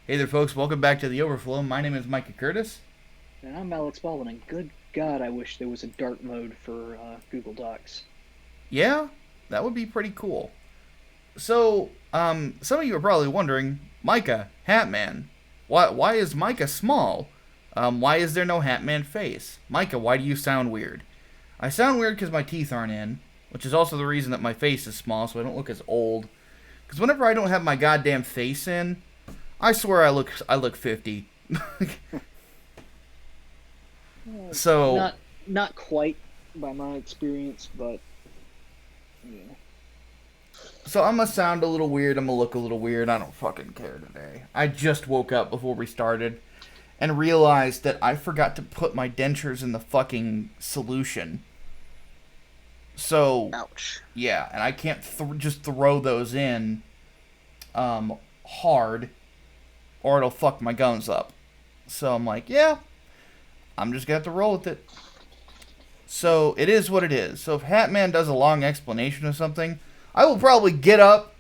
Hey there, folks. Welcome back to the Overflow. My name is Micah Curtis. And I'm Alex Baldwin, and good God, I wish there was a dark mode for Google Docs. Yeah, that would be pretty cool. So, some of you are probably wondering, Micah, Hatman. Why is Micah small? Why is there no Hatman face? Micah, why do you sound weird? I sound weird because my teeth aren't in, which is also the reason that my face is small, so I don't look as old. Because whenever I don't have my goddamn face in, I swear I look 50. Uh, So not quite by my experience, but yeah. So I'm gonna sound a little weird. I'm gonna look a little weird. I don't fucking care today. I just woke up before we started and realized that I forgot to put my dentures in the fucking solution. So Ouch. yeah, and I can't just throw those in hard, or it'll fuck my gums up. So I'm like, yeah, I'm just gonna have to roll with it. So it is what it is. So if Hatman does a long explanation of something, I will probably get up,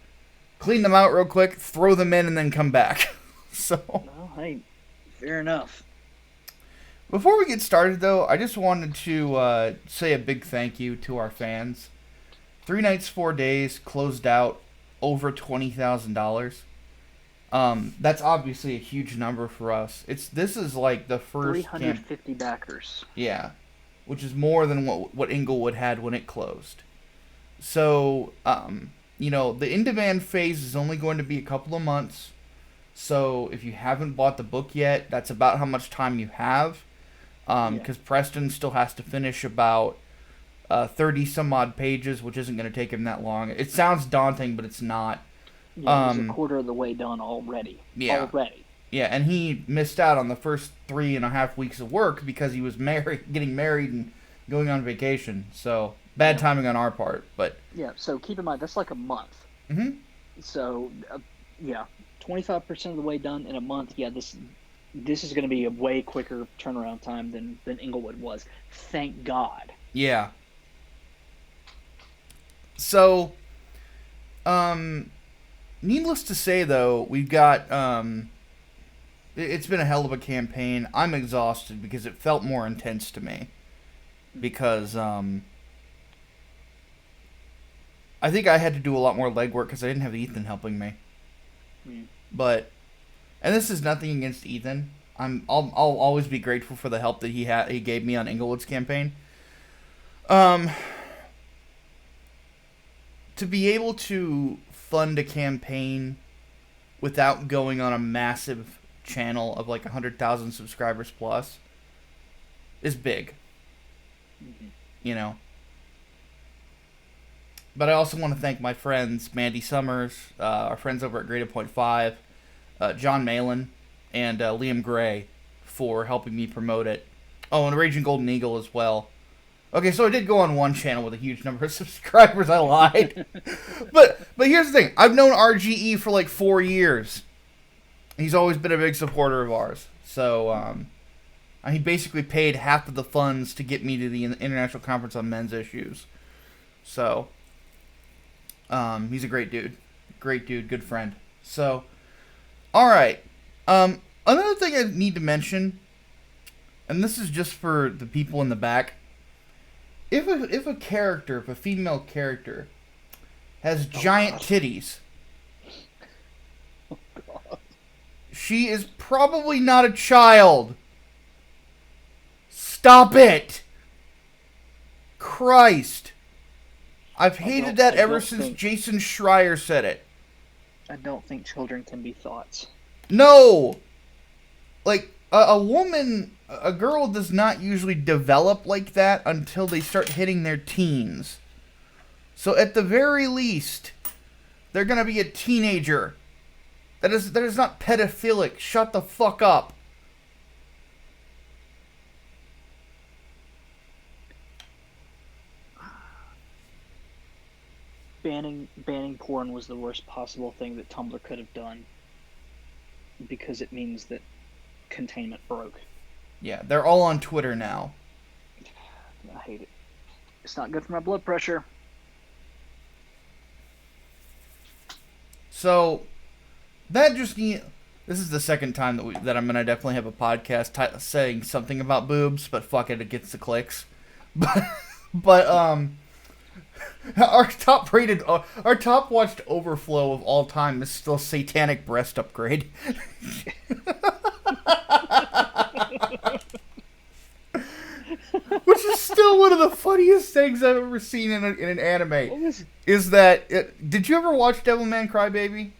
clean them out real quick, throw them in, and then come back. So, Well, hey, fair enough. before we get started, though, I just wanted to say a big thank you to our fans. 3 nights, 4 days, closed out over $20,000. That's obviously a huge number for us. This is like the first camp, 350 backers. yeah, which is more than what Inglewood had when it closed. So, the in-demand phase is only going to be a couple of months. So if you haven't bought the book yet, that's about how much time you have. Yeah. Because Preston still has to finish about 30 some odd pages, which isn't going to take him that long. It sounds daunting, but it's not. Yeah, he's a Um, quarter of the way done already. yeah. Already. Yeah, and he missed out on the first 3.5 weeks of work because he was getting married and going on vacation. So bad Yeah. timing on our part, but Yeah, so keep in mind, that's like a month. mhm. So, yeah, 25% of the way done in a month. Yeah, this is going to be a way quicker turnaround time than Inglewood was. Thank God. Yeah. So, um, needless to say, though, we've got it's been a hell of a campaign. I'm exhausted because it felt more intense to me because I think I had to do a lot more legwork because I didn't have Ethan helping me. Mm. But and this is nothing against Ethan. I'll always be grateful for the help that he gave me on Inglewood's campaign. Um, to be able to fund a campaign without going on a massive channel of like 100,000 subscribers plus is big, Mm-hmm. you know. But I also want to thank my friends Mandy Summers, our friends over at Grade Point Five, John Malin, and Liam Gray for helping me promote it. Oh, and Raging Golden Eagle as well. Okay, so I did go on one channel with a huge number of subscribers. I lied, but here's the thing: I've known RGE for like 4 years. He's always been a big supporter of ours. So he basically paid half of the funds to get me to the International Conference on Men's Issues. So he's a great dude, good friend. So all right, another thing I need to mention, and this is just for the people in the back. If a female character has giant titties, she is probably not a child. Stop it! Christ. I've hated that I ever don't since think Jason Schreier said it. I don't think children can be thoughts. No! Like, a woman, a girl does not usually develop like that until they start hitting their teens. So at the very least, they're gonna be a teenager. That is not pedophilic. Shut the fuck up. Banning porn was the worst possible thing that Tumblr could have done because it means that containment broke. Yeah, they're all on Twitter now. I hate it. It's not good for my blood pressure. So that just need This is the second time that I'm gonna definitely have a podcast saying something about boobs, but fuck it, it gets the clicks. But our our top watched overflow of all time is still Satanic Breast Upgrade. Which is still one of the funniest things I've ever seen in an anime. Is that did you ever watch Devilman Crybaby?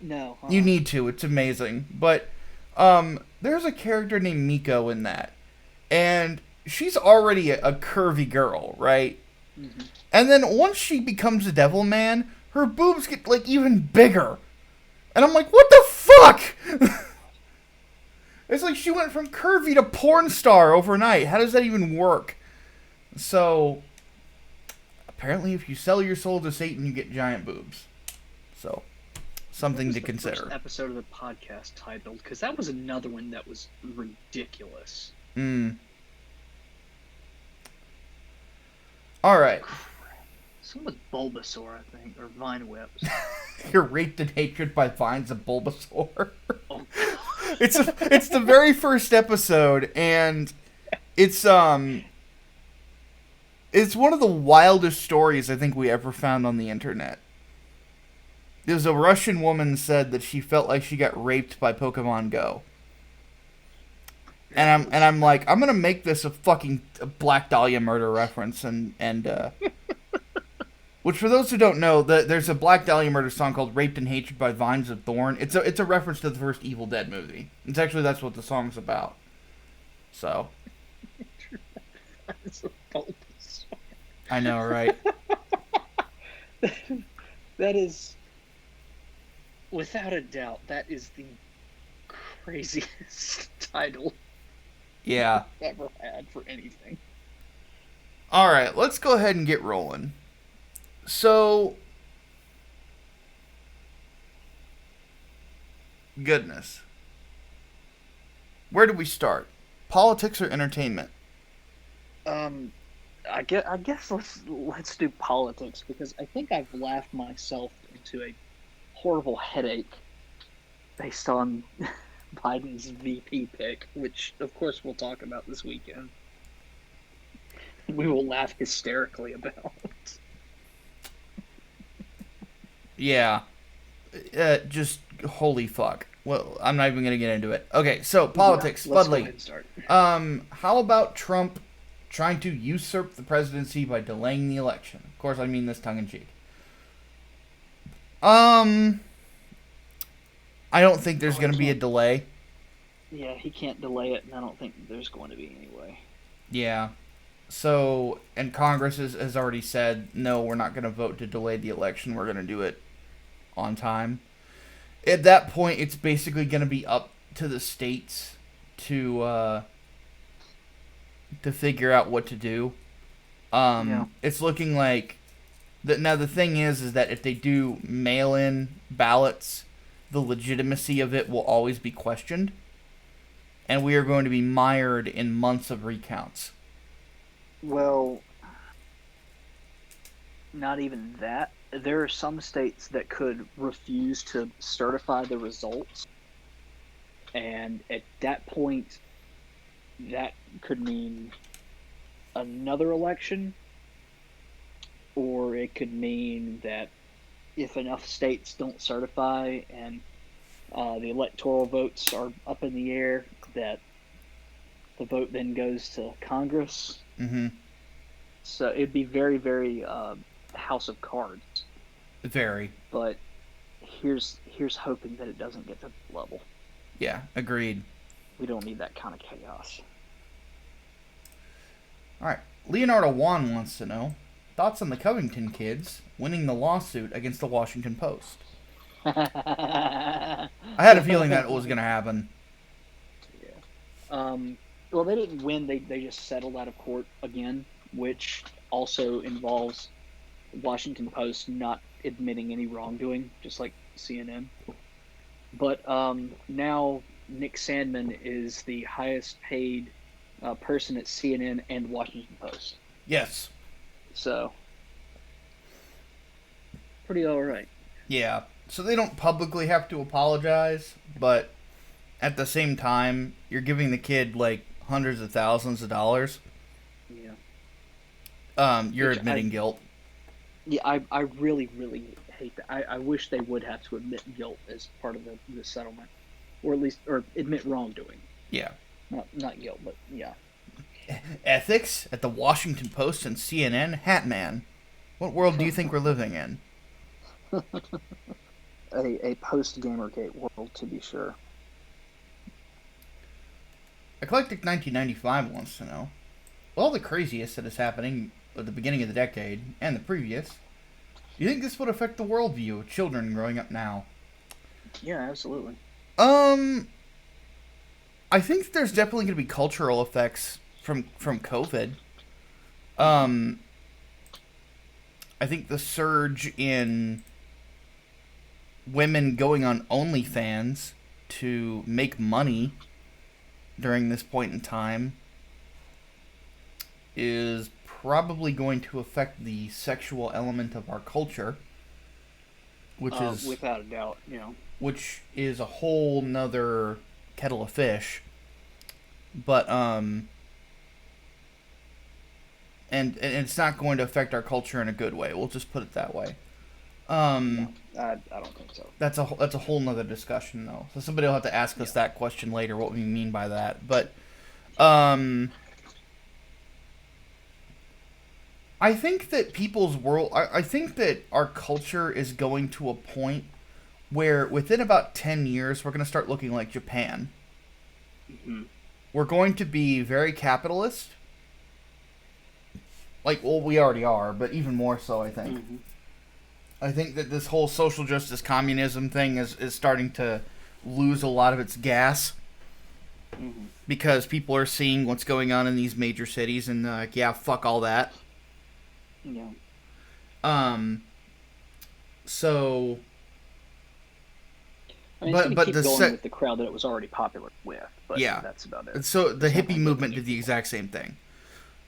No. You need to. It's amazing. But there's a character named Miko in that. And she's already a curvy girl, right? Mm-hmm. And then once she becomes a devil man, her boobs get, like, even bigger. And I'm like, what the fuck? It's like she went from curvy to porn star overnight. How does that even work? So, apparently if you sell your soul to Satan, you get giant boobs. So, something to consider. First episode of the podcast titled, because that was another one that was ridiculous. Alright. Some with Bulbasaur, I think, or Vine Whips. You're raped in hatred by vines of Bulbasaur. Oh. It's the very first episode, and it's one of the wildest stories I think we ever found on the internet. There's a Russian woman said that she felt like she got raped by Pokemon Go. And I'm like, I'm gonna make this a fucking Black Dahlia murder reference, and which, for those who don't know, there's a Black Dahlia murder song called "Raped in Hatred by Vines of Thorn." It's a reference to the first Evil Dead movie. That's what the song's about. So. I know, right? That is, without a doubt, that is the craziest title. Yeah. I've ever had for anything. All right, let's go ahead and get rolling. So, goodness. Where do we start? Politics or entertainment? I guess let's do politics, because I think I've laughed myself into a horrible headache based on Biden's VP pick, which of course we'll talk about this weekend. We will laugh hysterically about. Yeah. Just holy fuck. Well, I'm not even gonna get into it. Okay, so politics, let's go Budley. ahead and start. How about Trump trying to usurp the presidency by delaying the election? Of course, I mean this tongue in cheek. I don't think there's gonna be a delay. Yeah, he can't delay it, and I don't think there's going to be anyway. Yeah. So, and Congress has already said, no, we're not going to vote to delay the election. We're going to do it on time. At that point, it's basically going to be up to the states to figure out what to do. Yeah. It's looking like now the thing is that if they do mail-in ballots, the legitimacy of it will always be questioned, and we are going to be mired in months of recounts. Well, not even that. There are some states that could refuse to certify the results, and at that point, that could mean another election, or it could mean that if enough states don't certify and the electoral votes are up in the air, that the vote then goes to Congress. Mm-hmm. So it'd be very, very House of Cards. Very. But here's hoping that it doesn't get to that level. Yeah, agreed. We don't need that kind of chaos. All right. Leonardo Juan wants to know, thoughts on the Covington kids winning the lawsuit against the Washington Post? I had a feeling that was going to happen. Yeah. Well, they didn't win. They just settled out of court again, which also involves Washington Post not admitting any wrongdoing, just like CNN. But now Nick Sandman is the highest paid person at CNN and Washington Post. Yes. So, pretty all right. Yeah. So they don't publicly have to apologize, but at the same time, you're giving the kid like hundreds of thousands of dollars. Yeah. You're admitting guilt. Yeah, I really, really hate that. I wish they would have to admit guilt as part of the settlement, or at least, or admit wrongdoing. Yeah. Not guilt, but yeah. Ethics at the Washington Post and CNN. Hatman. What world do you think we're living in? A post Gamergate world, to be sure. Eclectic 1995 wants to know, with all the craziest that is happening at the beginning of the decade and the previous, do you think this would affect the worldview of children growing up now? Yeah, absolutely. I think there's definitely going to be cultural effects from COVID. I think the surge in women going on OnlyFans to make money during this point in time is probably going to affect the sexual element of our culture, which is without a doubt, which is a whole nother kettle of fish. But and it's not going to affect our culture in a good way. We'll just put it that way. No, I don't think so. That's a whole nother discussion, though. So somebody will have to ask us that question later, what we mean by that. But I think that people's world... I think that our culture is going to a point where within about 10 years, we're going to start looking like Japan. Mm-hmm. We're going to be very capitalist. Like, well, we already are, but even more so, I think. Mm-hmm. I think that this whole social justice communism thing is starting to lose a lot of its gas. Mm-hmm. Because people are seeing what's going on in these major cities and like, yeah, fuck all that. Yeah. So... I mean, it's going to keep going with the crowd that it was already popular with, but yeah, that's about it. So the hippie movement did the exact same thing.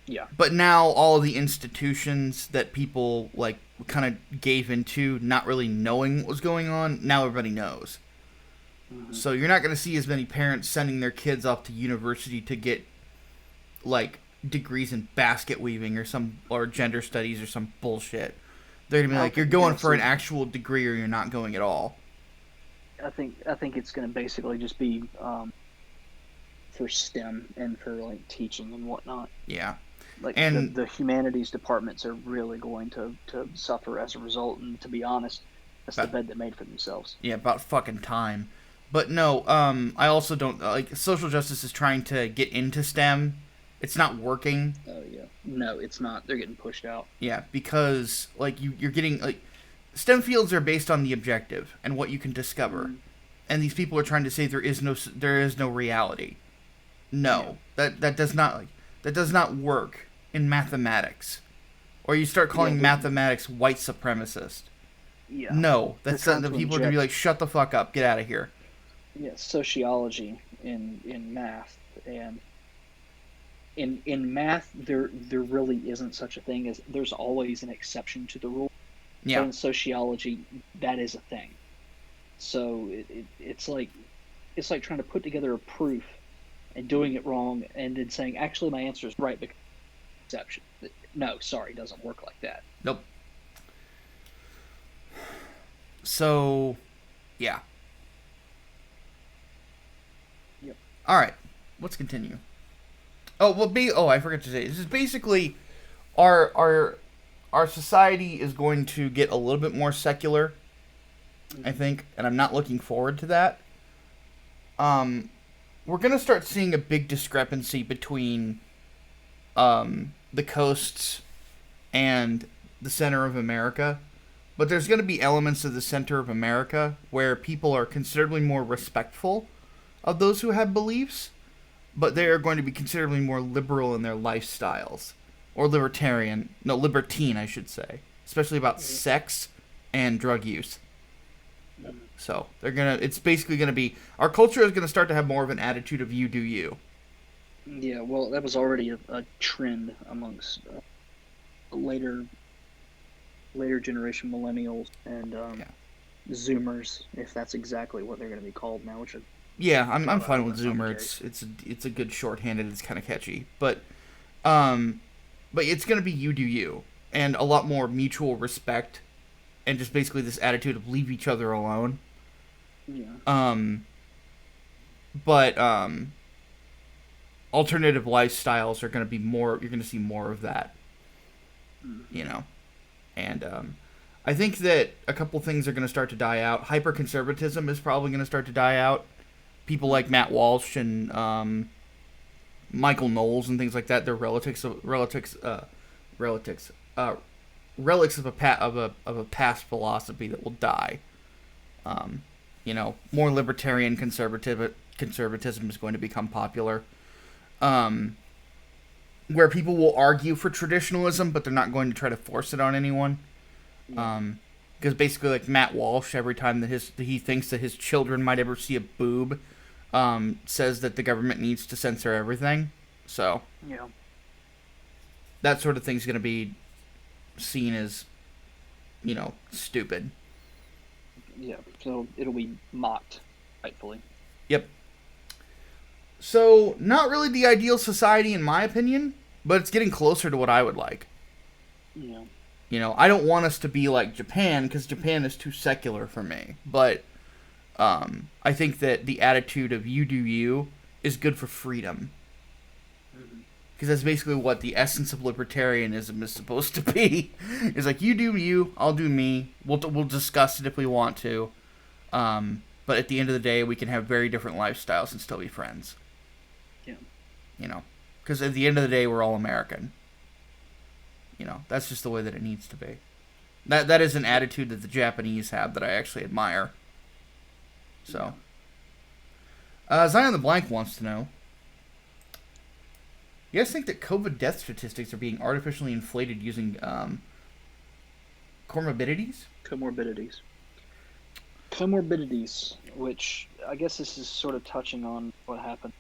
Yeah. But now all of the institutions that people like kind of gave into, not really knowing what was going on, now everybody knows. Mm-hmm. So you're not going to see as many parents sending their kids off to university to get like degrees in basket weaving or gender studies or some bullshit. They're going to be like, you're going for an actual degree or you're not going at all. I think it's going to basically just be for STEM and for like teaching and whatnot. Yeah, like and the humanities departments are really going to suffer as a result. And to be honest, that's the bed they made for themselves. Yeah, about fucking time. But no, I also don't like social justice is trying to get into STEM. It's not working. Oh yeah, no, it's not. They're getting pushed out. Yeah, because like you're getting like. STEM fields are based on the objective and what you can discover, and these people are trying to say there is no reality. No, that does not work in mathematics, or you start calling mathematics white supremacist. Yeah. No, that's the people are gonna be like, shut the fuck up, get out of here. Yeah, sociology in math and in math there really isn't such a thing as there's always an exception to the rule. Yeah. But in sociology, that is a thing. So it's like trying to put together a proof and doing it wrong and then saying, actually, my answer is right because exception. No, sorry, it doesn't work like that. Nope. So, yeah. Yep. All right, let's continue. I forgot to say, this is basically our society is going to get a little bit more secular, I think, and I'm not looking forward to that. We're going to start seeing a big discrepancy between the coasts and the center of America, but there's going to be elements of the center of America where people are considerably more respectful of those who have beliefs, but they are going to be considerably more liberal in their lifestyles. Or libertarian. No, libertine, I should say. Especially about sex and drug use. So, it's basically gonna be, our culture is gonna start to have more of an attitude of you do you. Yeah, well, that was already a trend amongst later generation millennials and Zoomers, if that's exactly what they're going to be called now, which is Yeah, I'm kind of fine a with Zoomer. update. It's a good shorthanded. It's kind of catchy, um, but it's gonna be you do you, and a lot more mutual respect, and just basically this attitude of leave each other alone. Yeah. Um, but alternative lifestyles are gonna be more. You're gonna see more of that, Mm-hmm. you know, and I think that a couple things are gonna start to die out. Hyper conservatism is probably gonna start to die out. People like Matt Walsh and Michael Knowles and things like that. They're relics, relics of a past philosophy that will die. Um, more libertarian conservatism is going to become popular. Um, where people will argue for traditionalism, but they're not going to try to force it on anyone. Yeah. Because basically, like Matt Walsh, every time that he thinks that his children might ever see a boob, says that the government needs to censor everything. So Yeah. that sort of thing's going to be seen as, stupid. Yeah. So it'll be mocked, rightfully. Yep. So, not really the ideal society in my opinion, but it's getting closer to what I would like. Yeah. I don't want us to be like Japan, because Japan is too secular for me. But I think that the attitude of you do you is good for freedom. Because that's basically what the essence of libertarianism is supposed to be. It's like, you do you, I'll do me. We'll discuss it if we want to. But at the end of the day, we can have very different lifestyles and still be friends. Yeah. Because at the end of the day, we're all American. That's just the way that it needs to be. That is an attitude that the Japanese have that I actually admire. So, Zion the Blank wants to know, you guys think that COVID death statistics are being artificially inflated using comorbidities? Comorbidities, which I guess this is sort of touching on what happened.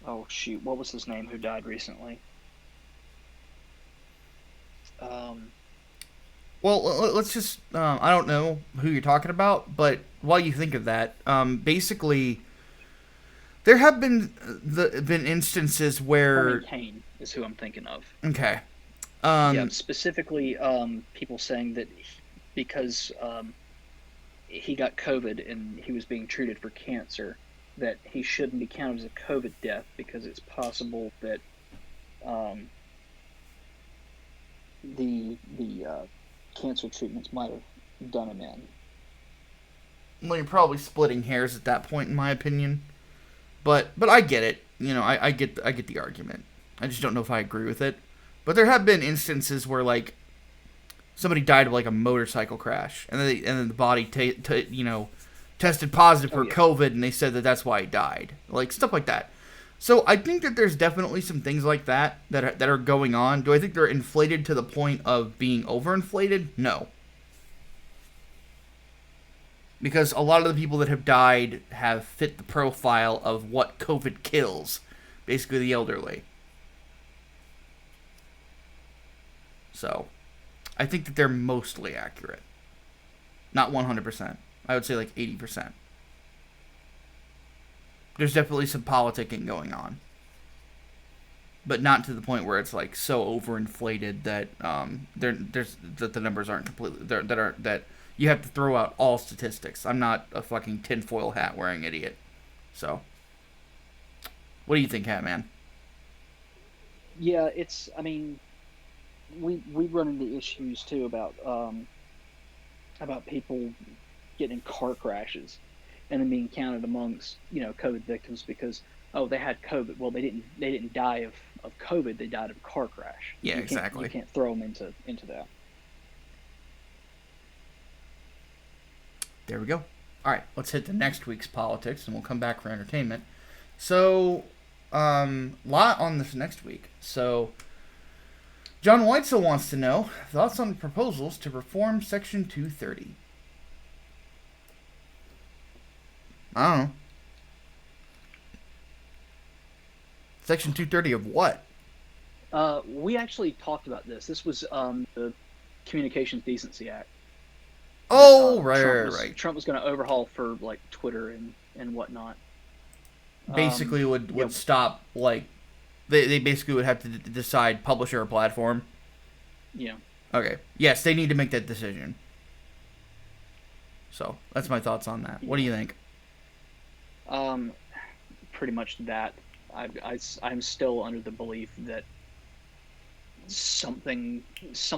Oh shoot, what was his name who died recently? Well, let's just, I don't know who you're talking about, but while you think of that, basically, there have been instances where... Herman Cain is who I'm thinking of. Okay. Yeah, specifically, people saying that because he got COVID and he was being treated for cancer, that he shouldn't be counted as a COVID death because it's possible that the cancer treatments might have done him in. Well, you're probably splitting hairs at that point, in my opinion. But I get it. I get the argument. I just don't know if I agree with it. But there have been instances where, like, somebody died of, like, a motorcycle crash, and then the body tested positive for COVID, and they said that that's why he died. Like, stuff like that. So I think that there's definitely some things like that are going on. Do I think they're inflated to the point of being overinflated? No. Because a lot of the people that have died have fit the profile of what COVID kills. Basically the elderly. So, I think that they're mostly accurate. Not 100%. I would say like 80%. There's definitely some politicking going on. But not to the point where it's like so overinflated that that the numbers aren't completely... that you have to throw out all statistics. I'm not a fucking tinfoil hat wearing idiot. So, what do you think, Hatman? Yeah, I mean, we run into issues too about people getting in car crashes and then being counted amongst COVID victims because they had COVID. Well, they didn't die of COVID. They died of a car crash. Yeah, exactly. You can't throw them into that. There we go. All right, let's hit the next week's politics, and we'll come back for entertainment. So, lot on this next week. So, John Weitzel wants to know thoughts on proposals to reform Section 230. I don't know. Section 230 of what? We actually talked about this. This was the Communications Decency Act. Oh, right. Trump was going to overhaul for like Twitter and whatnot. Basically, would stop, like, they basically would have to decide publisher or platform. Yeah. Okay. Yes, they need to make that decision. So that's my thoughts on that. What do you think? Pretty much that. I'm still under the belief that something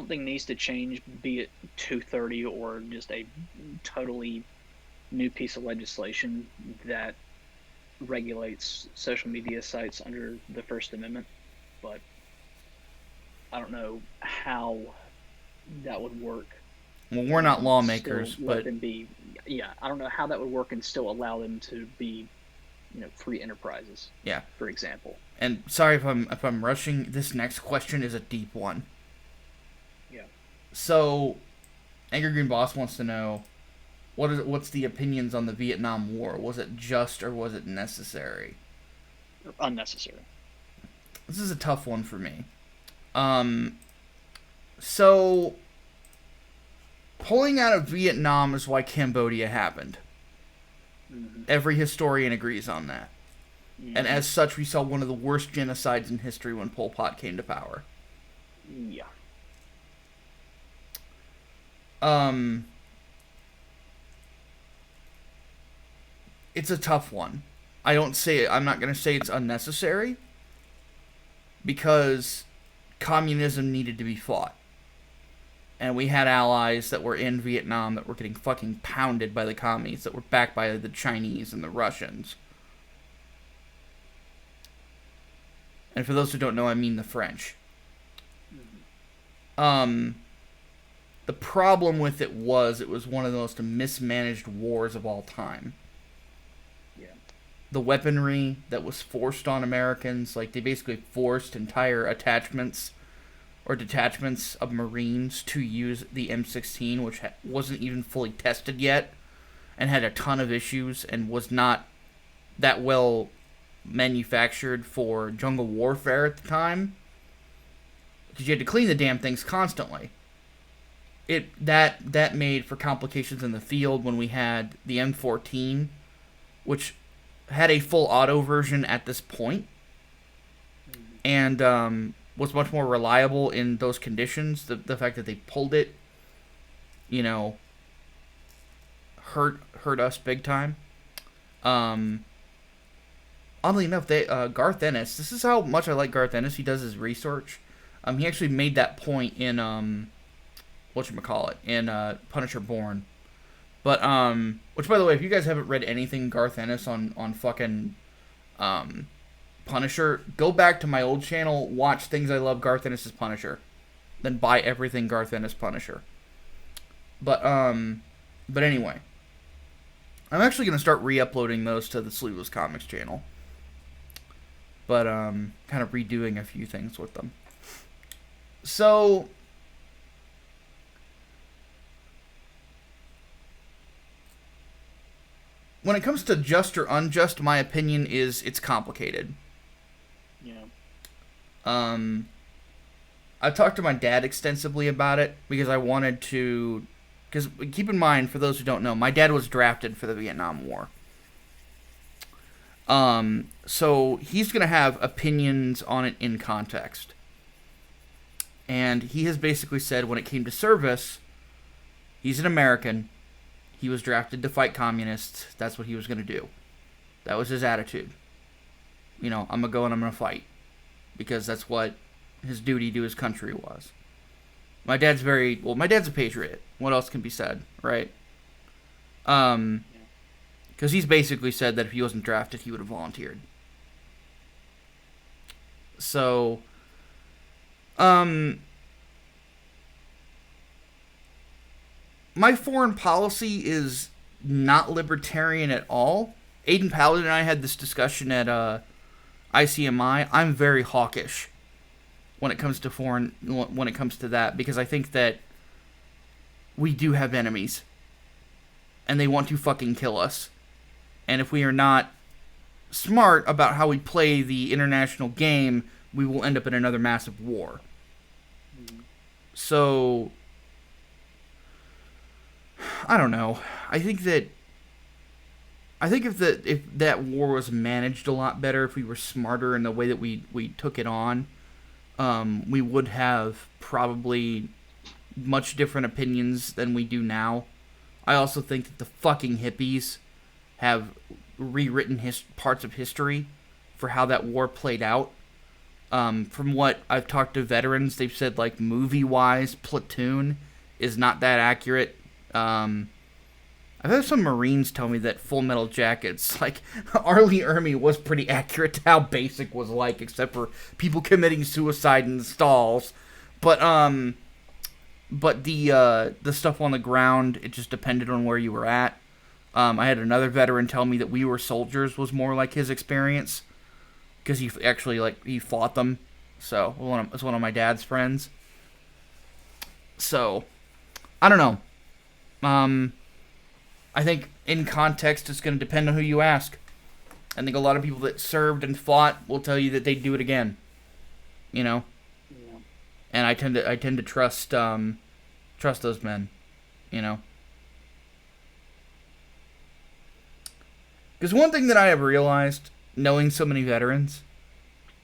needs to change, be it 230 or just a totally new piece of legislation that regulates social media sites under the First Amendment. But I don't know how that would work. Well, we're not lawmakers, but let them be. Yeah, I don't know how that would work and still allow them to be, free enterprises. Yeah. For example. And sorry if I'm rushing. This next question is a deep one. Yeah. So, Angry Green Boss wants to know, what's the opinions on the Vietnam War? Was it just or was it necessary? Unnecessary. This is a tough one for me. So, pulling out of Vietnam is why Cambodia happened. Mm-hmm. Every historian agrees on that. Mm-hmm. And as such, we saw one of the worst genocides in history when Pol Pot came to power. Yeah. It's a tough one. I'm not going to say it's unnecessary, because communism needed to be fought. And we had allies that were in Vietnam that were getting fucking pounded by the commies, that were backed by the Chinese and the Russians. And for those who don't know, I mean the French. The problem with it was one of the most mismanaged wars of all time. Yeah. The weaponry that was forced on Americans, like, they basically forced entire attachments or detachments of Marines to use the M16, which wasn't even fully tested yet, and had a ton of issues, and was not that well manufactured for jungle warfare at the time, because you had to clean the damn things constantly. That made for complications in the field when we had the M14, which had a full auto version at this point, and was much more reliable in those conditions. The fact that they pulled it, hurt us big time. Oddly enough, Garth Ennis. This is how much I like Garth Ennis. He does his research. He actually made that point in in Punisher Born. But which, by the way, if you guys haven't read anything Garth Ennis on fucking Punisher, go back to my old channel, watch Things I Love Garth Ennis' Punisher, then buy everything Garth Ennis Punisher. But anyway, I'm actually gonna start re-uploading those to the Sleeveless Comics channel. But kind of redoing a few things with them. So, when it comes to just or unjust, my opinion is it's complicated. Yeah. I've talked to my dad extensively about it because I wanted to. Because keep in mind, for those who don't know, my dad was drafted for the Vietnam War. So he's going to have opinions on it in context. And he has basically said when it came to service, he's an American. He was drafted to fight communists. That's what he was going to do. That was his attitude. I'm going to go and I'm going to fight. Because that's what his duty to his country was. My dad's a patriot. What else can be said, right? Because he's basically said that if he wasn't drafted, he would have volunteered. So, my foreign policy is not libertarian at all. Aiden Paladin and I had this discussion at ICMI. I'm very hawkish when it comes to that, because I think that we do have enemies, and they want to fucking kill us. And if we are not smart about how we play the international game, we will end up in another massive war. So, I don't know. I think that if that war was managed a lot better, if we were smarter in the way that we took it on, we would have probably much different opinions than we do now. I also think that the fucking hippies have rewritten parts of history for how that war played out. From what I've talked to veterans, they've said, like, movie-wise, Platoon is not that accurate. I've had some Marines tell me that Full Metal Jacket's, like, Arlie Ermy was pretty accurate to how Basic was like, except for people committing suicide in the stalls. But the stuff on the ground, it just depended on where you were at. I had another veteran tell me that We Were Soldiers was more like his experience, because he actually, like, he fought them. So, it's one of my dad's friends. So, I don't know. I think in context, it's going to depend on who you ask. I think a lot of people that served and fought will tell you that they'd do it again. You know? Yeah. And I tend to trust those men. You know? Because one thing that I have realized, knowing so many veterans,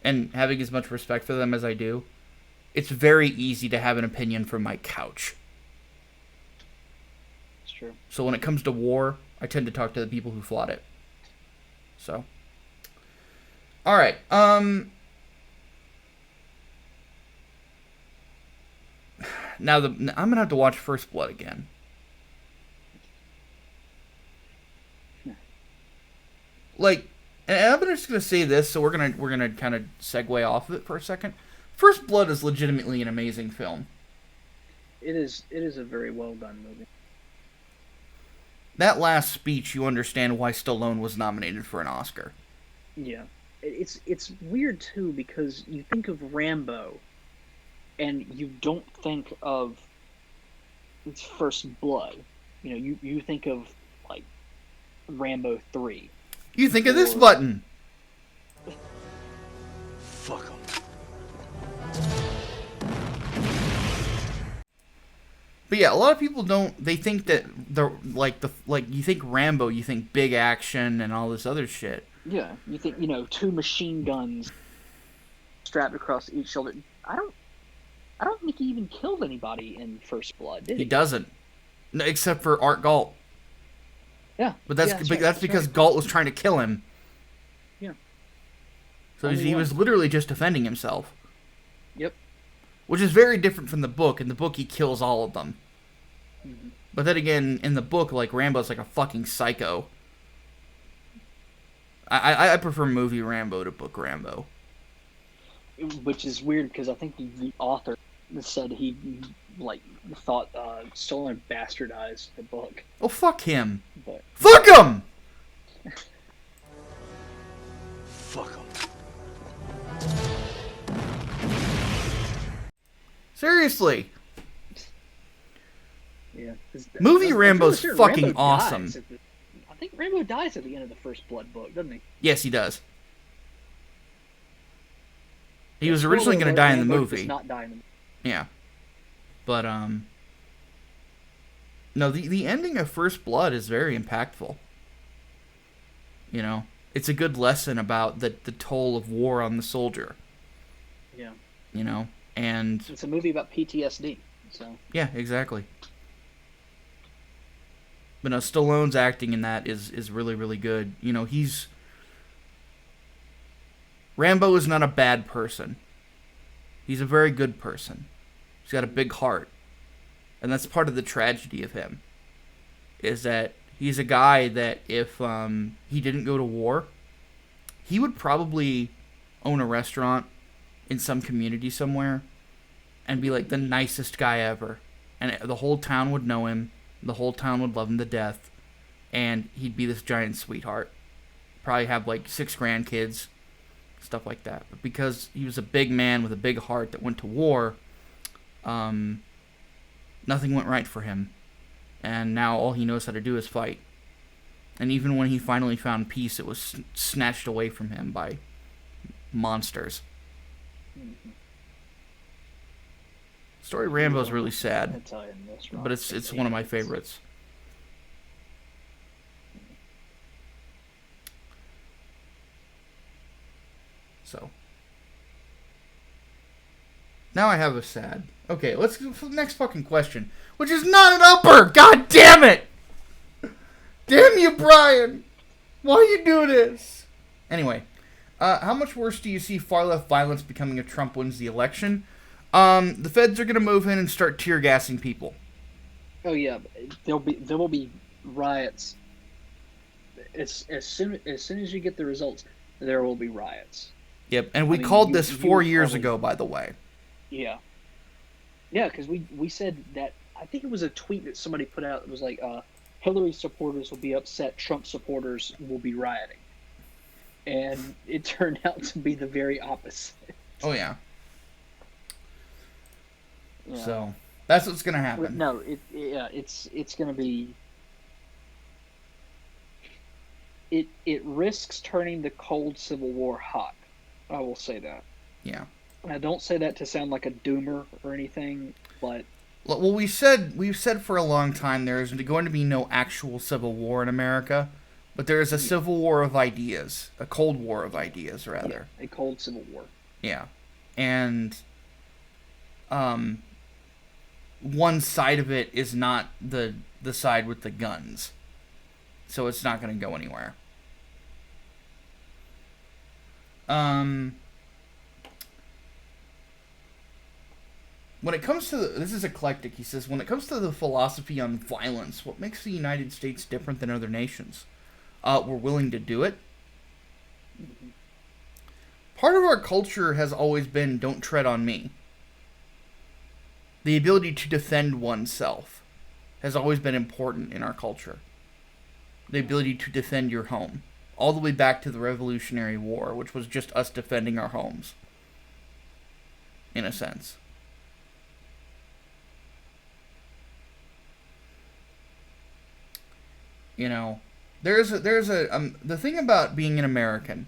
and having as much respect for them as I do, it's very easy to have an opinion from my couch. It's true. So when it comes to war, I tend to talk to the people who fought it. So. Alright, now I'm gonna have to watch First Blood again. Like, and I'm just gonna say this, so we're gonna kind of segue off of it for a second. First Blood is legitimately an amazing film. It is a very well done movie. That last speech, you understand why Stallone was nominated for an Oscar. Yeah, it's weird too, because you think of Rambo, and you don't think of First Blood. You know, you think of, like, Rambo 3. You think of this button. Fuck 'em. But yeah, a lot of people don't. They think that you think Rambo, you think big action and all this other shit. Yeah, you think, two machine guns strapped across each shoulder. I don't think he even killed anybody in First Blood, did he? He doesn't, no, except for Art Galt. Yeah, But that's because right. Galt was trying to kill him. Yeah. So he was literally just defending himself. Yep. Which is very different from the book. In the book, he kills all of them. Mm-hmm. But then again, in the book, like, Rambo's like a fucking psycho. I prefer movie Rambo to book Rambo. Which is weird, because I think the author said he thought Stallone bastardized the book. Oh, fuck him. But Fuck him! Fuck 'em. Seriously. yeah, Movie Rambo's sure fucking Rambo awesome. I think Rambo dies at the end of the First Blood book, doesn't he? Yes, he does. He was originally going to die in the Rambo movie. does not die in the movie. Yeah. But, no, the ending of First Blood is very impactful. You know? It's a good lesson about the toll of war on the soldier. Yeah. You know? And... It's a movie about PTSD, so... Yeah, exactly. But no, Stallone's acting in that is really, really good. You know, Rambo is not a bad person. He's a very good person. He's got a big heart. And that's part of the tragedy of him. Is that he's a guy that if he didn't go to war, he would probably own a restaurant in some community somewhere and be like the nicest guy ever. And the whole town would know him. The whole town would love him to death. And he'd be this giant sweetheart. Probably have like 6 grandkids. Stuff like that. But because he was a big man with a big heart that went to war, nothing went right for him. And now all he knows how to do is fight. And even when he finally found peace, it was snatched away from him by monsters. Mm-hmm. Story Rambo's really sad, Italian restaurant. but it's one of my favorites. So now I have a sad. Okay, let's go for the next fucking question, which is not an upper. God damn it! Damn you, Brian! Why you do this? Anyway, how much worse do you see far left violence becoming if Trump wins the election? The feds are gonna move in and start tear gassing people. Oh yeah, there will be riots. As soon as you get the results, there will be riots. Yep, and we called this 4 years ago, by the way. Yeah. Yeah, because we said that. I think it was a tweet that somebody put out. It was like, Hillary supporters will be upset, Trump supporters will be rioting. And it turned out to be the very opposite. Oh, yeah. Yeah. So, that's what's going to happen. No, it's going to be... It risks turning the cold Civil War hot. I will say that. Yeah. And I don't say that to sound like a doomer or anything, but... Well, we've said for a long time there is going to be no actual civil war in America, but there is a civil war of ideas, a cold war of ideas, rather. Yeah, a cold civil war. Yeah, and one side of it is not the side with the guns, so it's not going to go anywhere. When it comes to this is eclectic. He says, when it comes to the philosophy on violence, what makes the United States different than other nations? We're willing to do it. Mm-hmm. Part of our culture has always been don't tread on me. The ability to defend oneself has always been important in our culture. The ability to defend your home. All the way back to the Revolutionary War, which was just us defending our homes. In a sense. You know, the thing about being an American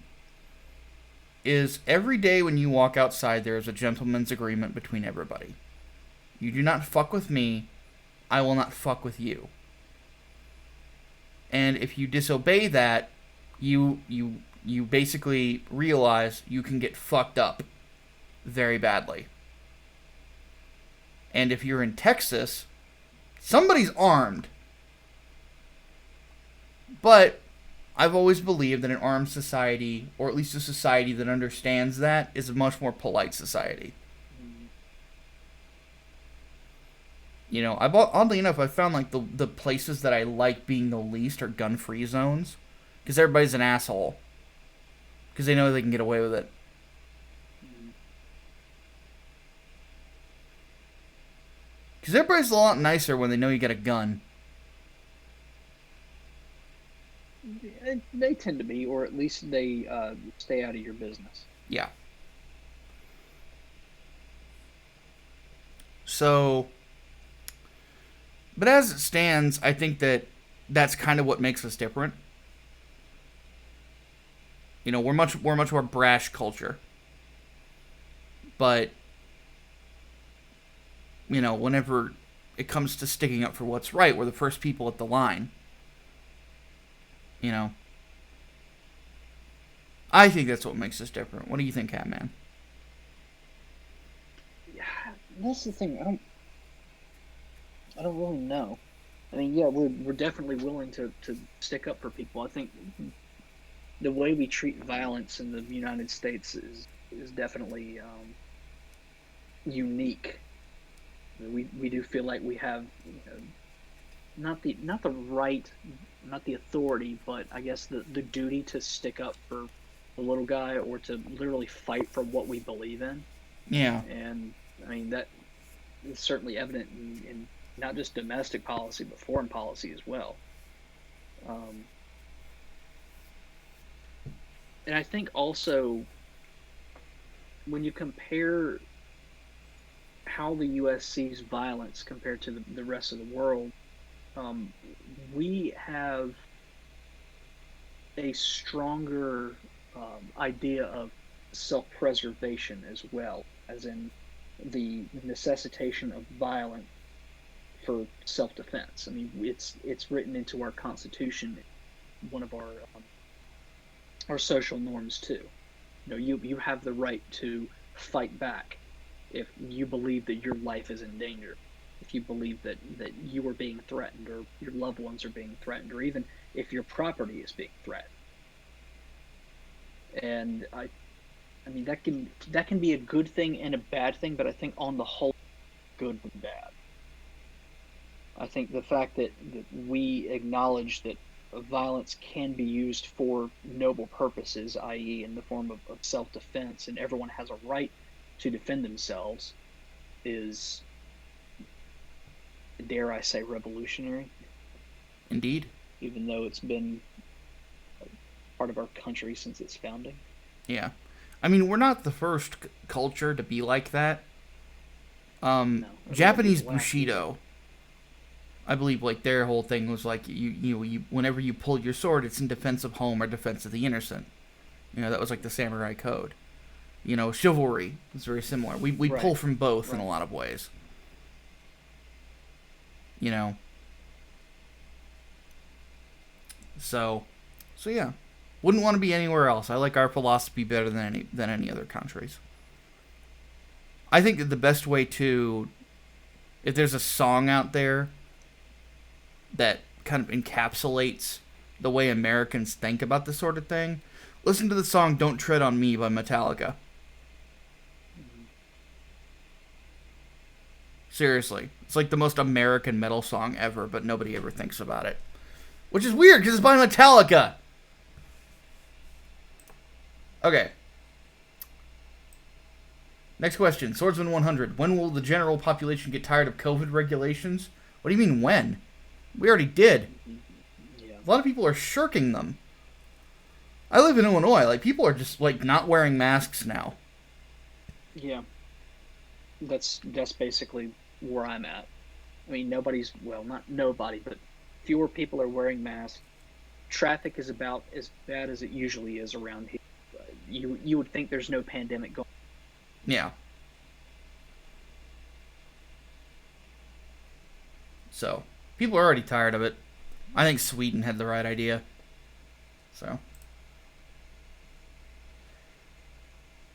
is every day when you walk outside there is a gentleman's agreement between everybody. You do not fuck with me, I will not fuck with you. And if you disobey that, you basically realize you can get fucked up very badly. And if you're in Texas, somebody's armed. But I've always believed that an armed society, or at least a society that understands that, is a much more polite society. You know, oddly enough, I found like the places that I like being the least are gun-free zones. Because everybody's an asshole. Because they know they can get away with it. Because everybody's a lot nicer when they know you got a gun. They tend to be, or at least they stay out of your business. Yeah. So, but as it stands, I think that that's kind of what makes us different. You know, we're much more brash culture. But, you know, whenever it comes to sticking up for what's right, we're the first people at the line. You know, I think that's what makes us different. What do you think, Hatman? Yeah, that's the thing. I don't really know. I mean, yeah, we're definitely willing to stick up for people. I think the way we treat violence in the United States is definitely unique. We do feel like we have, you know, not the right, not the authority, but I guess the duty to stick up for the little guy, or to literally fight for what we believe in. Yeah. And I mean, that is certainly evident in not just domestic policy, but foreign policy as well. And I think also, when you compare how the U.S. sees violence compared to the rest of the world, we have a stronger idea of self-preservation as well, as in the necessitation of violence for self-defense. I mean, it's written into our Constitution, one of our social norms too. You have the right to fight back if you believe that your life is in danger, if you believe that you are being threatened, or your loved ones are being threatened, or even if your property is being threatened. And I mean that can be a good thing and a bad thing, but I think on the whole, good and bad. I think the fact that we acknowledge that violence can be used for noble purposes, i.e., in the form of self-defense, and everyone has a right to defend themselves, is, dare I say, revolutionary. Indeed. Even though it's been part of our country since its founding. Yeah. I mean, we're not the first culture to be like that. No, Japanese Bushido, I believe, like, their whole thing was like, you whenever you pull your sword, it's in defense of home or defense of the innocent. That was like the samurai code. Chivalry is very similar. We Right. pull from both in Right. a lot of ways. So yeah. Wouldn't want to be anywhere else. I like our philosophy better than any other countries. I think that the best way to, if there's a song out there that kind of encapsulates the way Americans think about this sort of thing, listen to the song "Don't Tread on Me" by Metallica. Seriously, it's like the most American metal song ever, but nobody ever thinks about it, which is weird because it's by Metallica. Okay. Next question. Swordsman 100. When will the general population get tired of COVID regulations? What do you mean when? We already did. Yeah. A lot of people are shirking them. I live in Illinois. Like, people are just, like, not wearing masks now. Yeah. That's basically where I'm at. I mean, not nobody, but fewer people are wearing masks. Traffic is about as bad as it usually is around here. You would think there's no pandemic going. Yeah. So, people are already tired of it. I think Sweden had the right idea. So.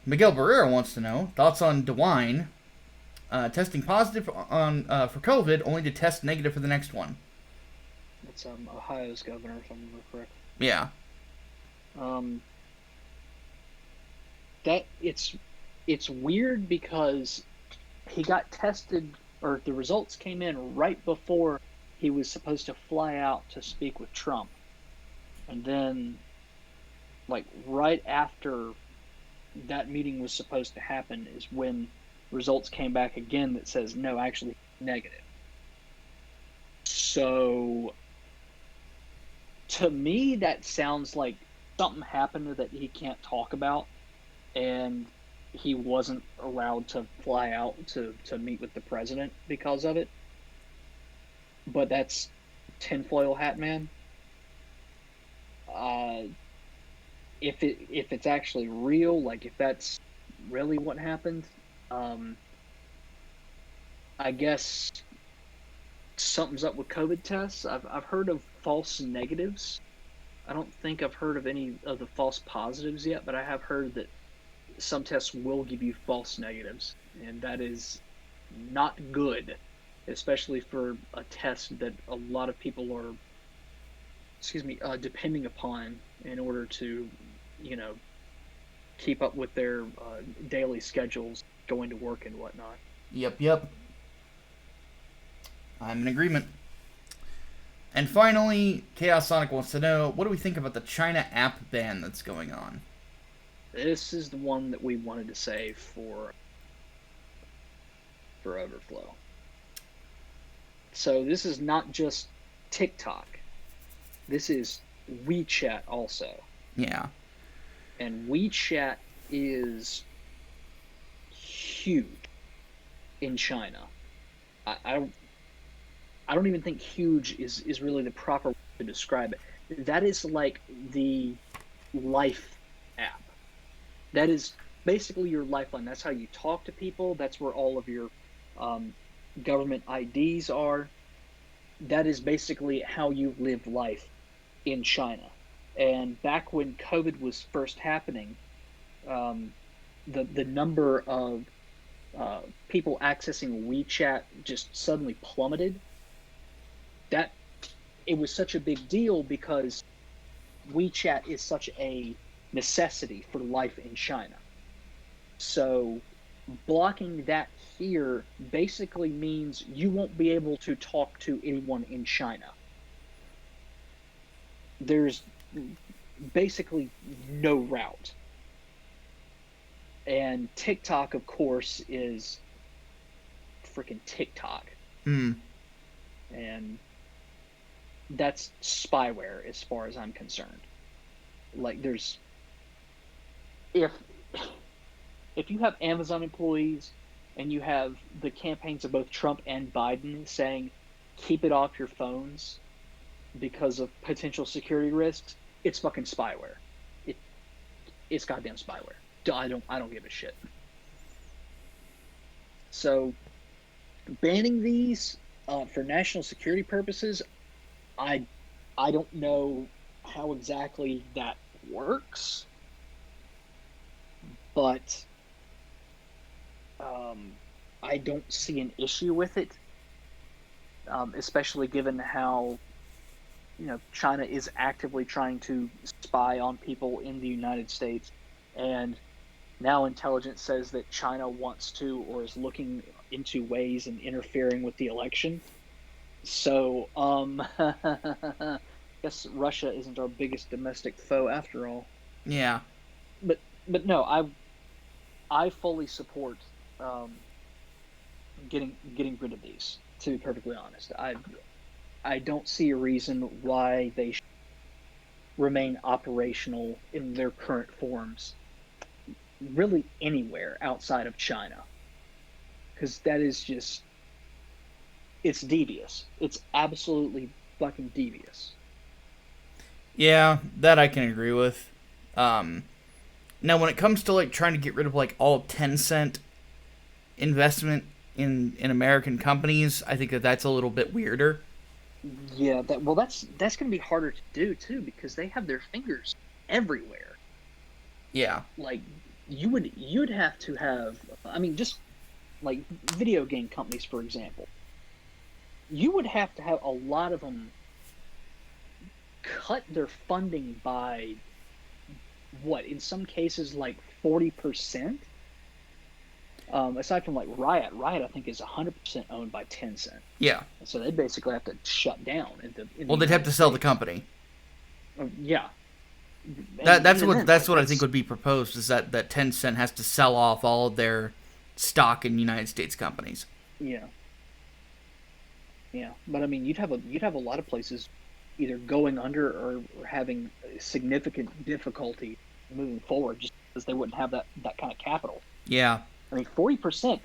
Miguel Barrera wants to know thoughts on DeWine testing positive on for COVID, only to test negative for the next one. That's Ohio's governor, if I remember correctly. Yeah. That it's weird because he got tested, or the results came in right before he was supposed to fly out to speak with Trump, and then, like, right after that meeting was supposed to happen is when results came back again that says no, actually negative. So to me that sounds like something happened that he can't talk about, and he wasn't allowed to fly out to meet with the president because of it. But that's tinfoil hat man. If it's actually real, like if that's really what happened, I guess something's up with COVID tests. I've heard of false negatives. I don't think I've heard of any of the false positives yet, but I have heard that some tests will give you false negatives, and that is not good, especially for a test that a lot of people are, depending upon in order to, keep up with their daily schedules, going to work and whatnot. Yep. I'm in agreement. And finally, Chaos Sonic wants to know, what do we think about the China app ban that's going on? This is the one that we wanted to save for Overflow. So this is not just TikTok. This is WeChat also. Yeah. And WeChat is huge in China. I don't even think huge is really the proper way to describe it. That is like the life app. That is basically your lifeline. That's how you talk to people. That's where all of your government IDs are. That is basically how you live life in China. And back when COVID was first happening, The number of people accessing WeChat just suddenly plummeted. That it was such a big deal because WeChat is such a necessity for life in China. So blocking that here basically means you won't be able to talk to anyone in China. There's basically no route. And TikTok, of course, is freaking TikTok. And that's spyware as far as I'm concerned. Like, there's... If you have Amazon employees and you have the campaigns of both Trump and Biden saying, keep it off your phones because of potential security risks, it's fucking spyware. It's goddamn spyware. I don't give a shit. So, banning these for national security purposes, I don't know how exactly that works, but I don't see an issue with it, especially given how China is actively trying to spy on people in the United States, and now intelligence says that China wants to or is looking into ways and interfering with the election. So, I guess Russia isn't our biggest domestic foe after all. Yeah. But no, I fully support getting rid of these. To be perfectly honest, I don't see a reason why they should remain operational in their current forms, really anywhere outside of China, because that is just, it's devious. It's absolutely fucking devious. Yeah, that I can agree with. Now, when it comes to like trying to get rid of like all 10-cent investment in American companies, I think that's a little bit weirder. Yeah, that's going to be harder to do too, because they have their fingers everywhere. Yeah. Like you'd have to have, I mean, just like video game companies, for example. You would have to have a lot of them cut their funding by what, in some cases, like 40%. Aside from like Riot, I think is 100% owned by Tencent. Yeah. So they basically have to shut down. Well, they'd have to sell the company. Yeah. That's what I think would be proposed, is that Tencent has to sell off all of their stock in United States companies. Yeah. Yeah, but I mean, you'd have a lot of places either going under or having significant difficulty moving forward, just because they wouldn't have that kind of capital. Yeah. I mean, 40%.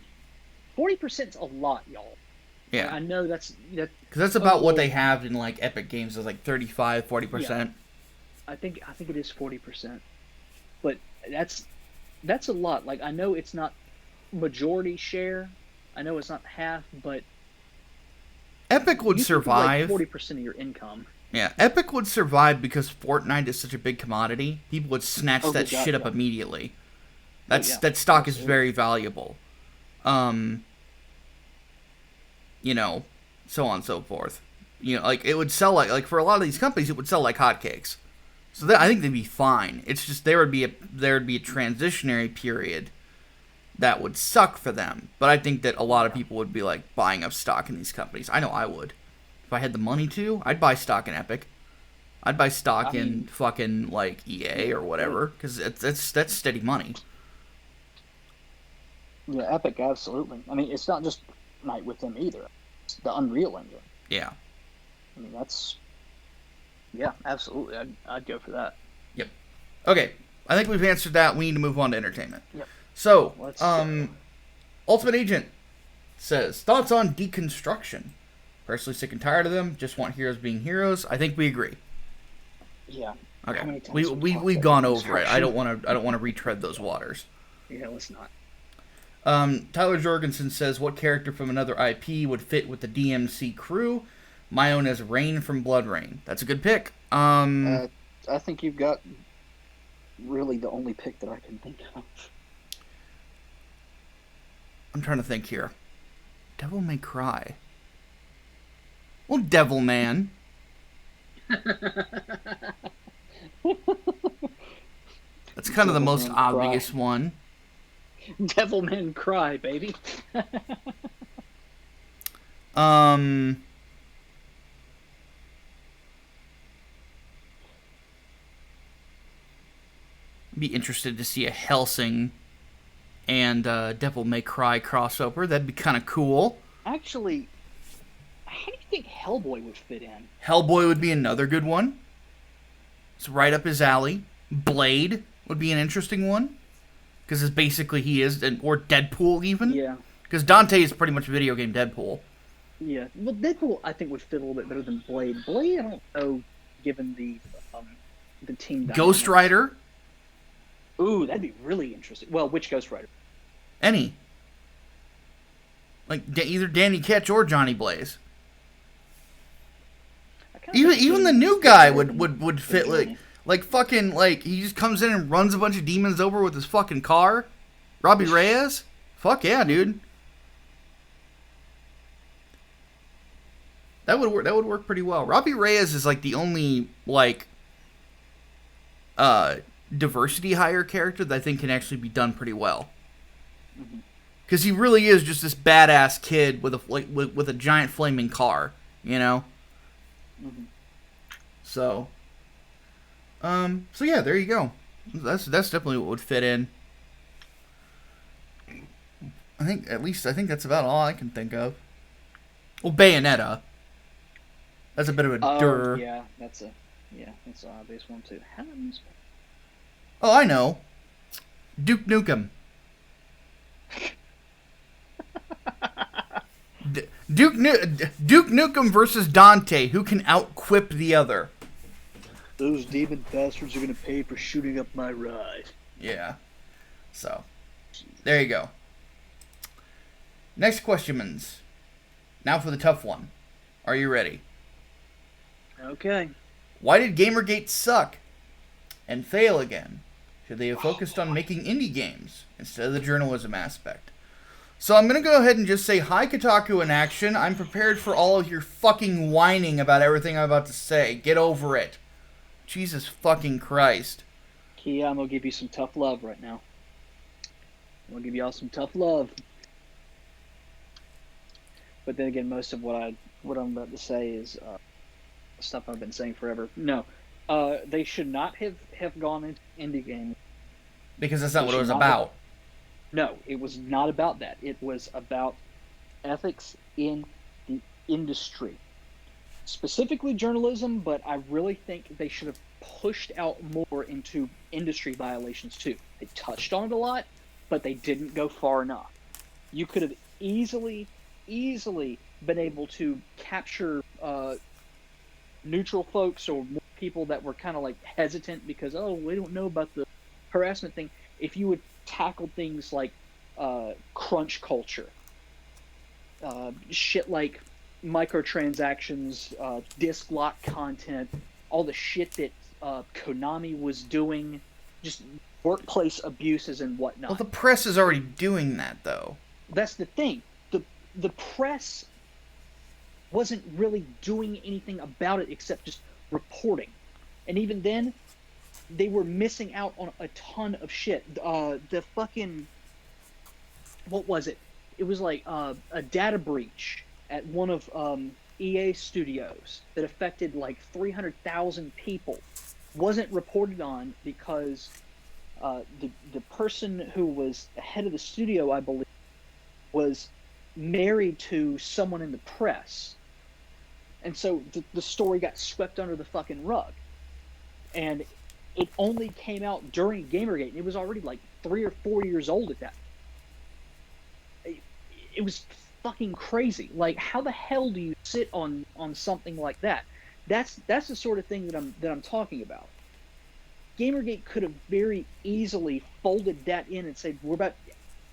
40% is a lot, y'all. Yeah. I know that's because that's about what they have in like Epic Games, is like 35-40%. Yeah. I think it is 40%, but that's a lot. Like, I know it's not majority share. I know it's not half, but Epic would survive. 40% of your income. Yeah, Epic would survive because Fortnite is such a big commodity. People would snatch that shit up immediately. That stock is very valuable. So on and so forth. Like it would sell like for a lot of these companies, it would sell like hotcakes. So I think they'd be fine. It's just there would be a transitionary period that would suck for them. But I think that a lot of people would be like buying up stock in these companies. I know I would. If I had the money to, I'd buy stock in Epic. I'd buy stock in fucking like EA or whatever, because that's steady money. Yeah, Epic, absolutely. I mean, it's not just Fortnite with them either. It's the Unreal Engine. Yeah. I mean, yeah, absolutely. I'd go for that. Yep. Okay, I think we've answered that. We need to move on to entertainment. Yep. So, Ultimate Agent says, thoughts on deconstruction? Personally sick and tired of them. Just want heroes being heroes. I think we agree. Yeah. Okay. We've gone over it. I don't want to retread those waters. Yeah, let's not. Tyler Jorgensen says, what character from another IP would fit with the DMC crew? My own is Rain from Blood Rain. That's a good pick. I think you've got really the only pick that I can think of. I'm trying to think here. Devil May Cry. Well, Devil Man. That's kind of the most obvious one. Devilman Cry, baby. Be interested to see a Hellsing and Devil May Cry crossover. That'd be kind of cool. Actually, how do you think Hellboy would fit in? Hellboy would be another good one. It's right up his alley. Blade would be an interesting one. Because it's basically he is, or Deadpool even. Yeah. Because Dante is pretty much video game Deadpool. Yeah. Well, Deadpool I think would fit a little bit better than Blade. Blade, I don't know, given the team dynamics. Ghost Rider. Ooh, that'd be really interesting. Well, which Ghost Rider? Any. Like either Danny Ketch or Johnny Blaze. Even the new guy would fit like fucking like he just comes in and runs a bunch of demons over with his fucking car. Robbie Reyes? Fuck yeah, dude. That would work pretty well. Robbie Reyes is like the only like diversity hire character that I think can actually be done pretty well. Because he really is just this badass kid with a giant flaming car, you know. So yeah, there you go. That's definitely what would fit in. I think that's about all I can think of. Well, Bayonetta. That's a bit of a dur. Yeah, that's an obvious one too. How did I miss one? Oh, I know. Duke Nukem. Duke Nukem versus Dante. Who can outquip the other? Those demon bastards are gonna pay for shooting up my ride. Yeah. So, there you go. Next questions. Now for the tough one. Are you ready? Okay. Why did Gamergate suck and fail again? Should they have focused on making indie games instead of the journalism aspect? So I'm going to go ahead and just say, hi Kotaku in action. I'm prepared for all of your fucking whining about everything I'm about to say. Get over it. Jesus fucking Christ. Kia, I'm going to give you some tough love right now. I'm going to give you all some tough love. But then again, most of what I'm about to say is stuff I've been saying forever. No. They should not have gone into indie games. Because that's not what it was about. No, it was not about that. It was about ethics in the industry. Specifically journalism, but I really think they should have pushed out more into industry violations too. They touched on it a lot, but they didn't go far enough. You could have easily been able to capture neutral folks or more people that were kind of like hesitant because, oh, we don't know about the harassment thing. If you would tackle things like crunch culture, shit like microtransactions, disc lock content, all the shit that Konami was doing, just workplace abuses and whatnot. Well, the press is already doing that, though. That's the thing. The press wasn't really doing anything about it except just reporting. And even then, they were missing out on a ton of shit. The fucking... What was it? It was like a data breach at one of EA studios that affected like 300,000 people. Wasn't reported on because the person who was head of the studio, I believe, was married to someone in the press. And so the story got swept under the fucking rug. And it only came out during Gamergate, and it was already like 3 or 4 years old at that. It was fucking crazy. Like, how the hell do you sit on something like that? That's the sort of thing that I'm talking about. Gamergate could have very easily folded that in and said, we're about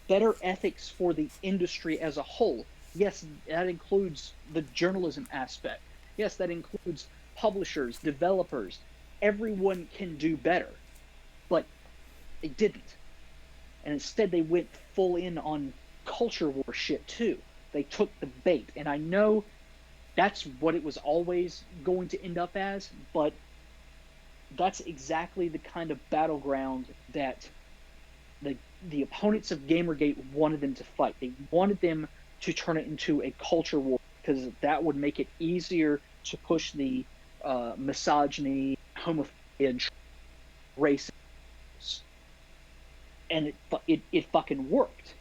better ethics for the industry as a whole. Yes, that includes the journalism aspect. Yes, that includes publishers, developers. Everyone can do better. But They didn't. And instead they went full in on culture war shit too. They took the bait. And I know that's what it was always going to end up as, but that's exactly the kind of battleground that the opponents of Gamergate wanted them to fight. They wanted them to turn it into a culture war because that would make it easier to push the misogyny, homophobia, and racism. And it fucking worked.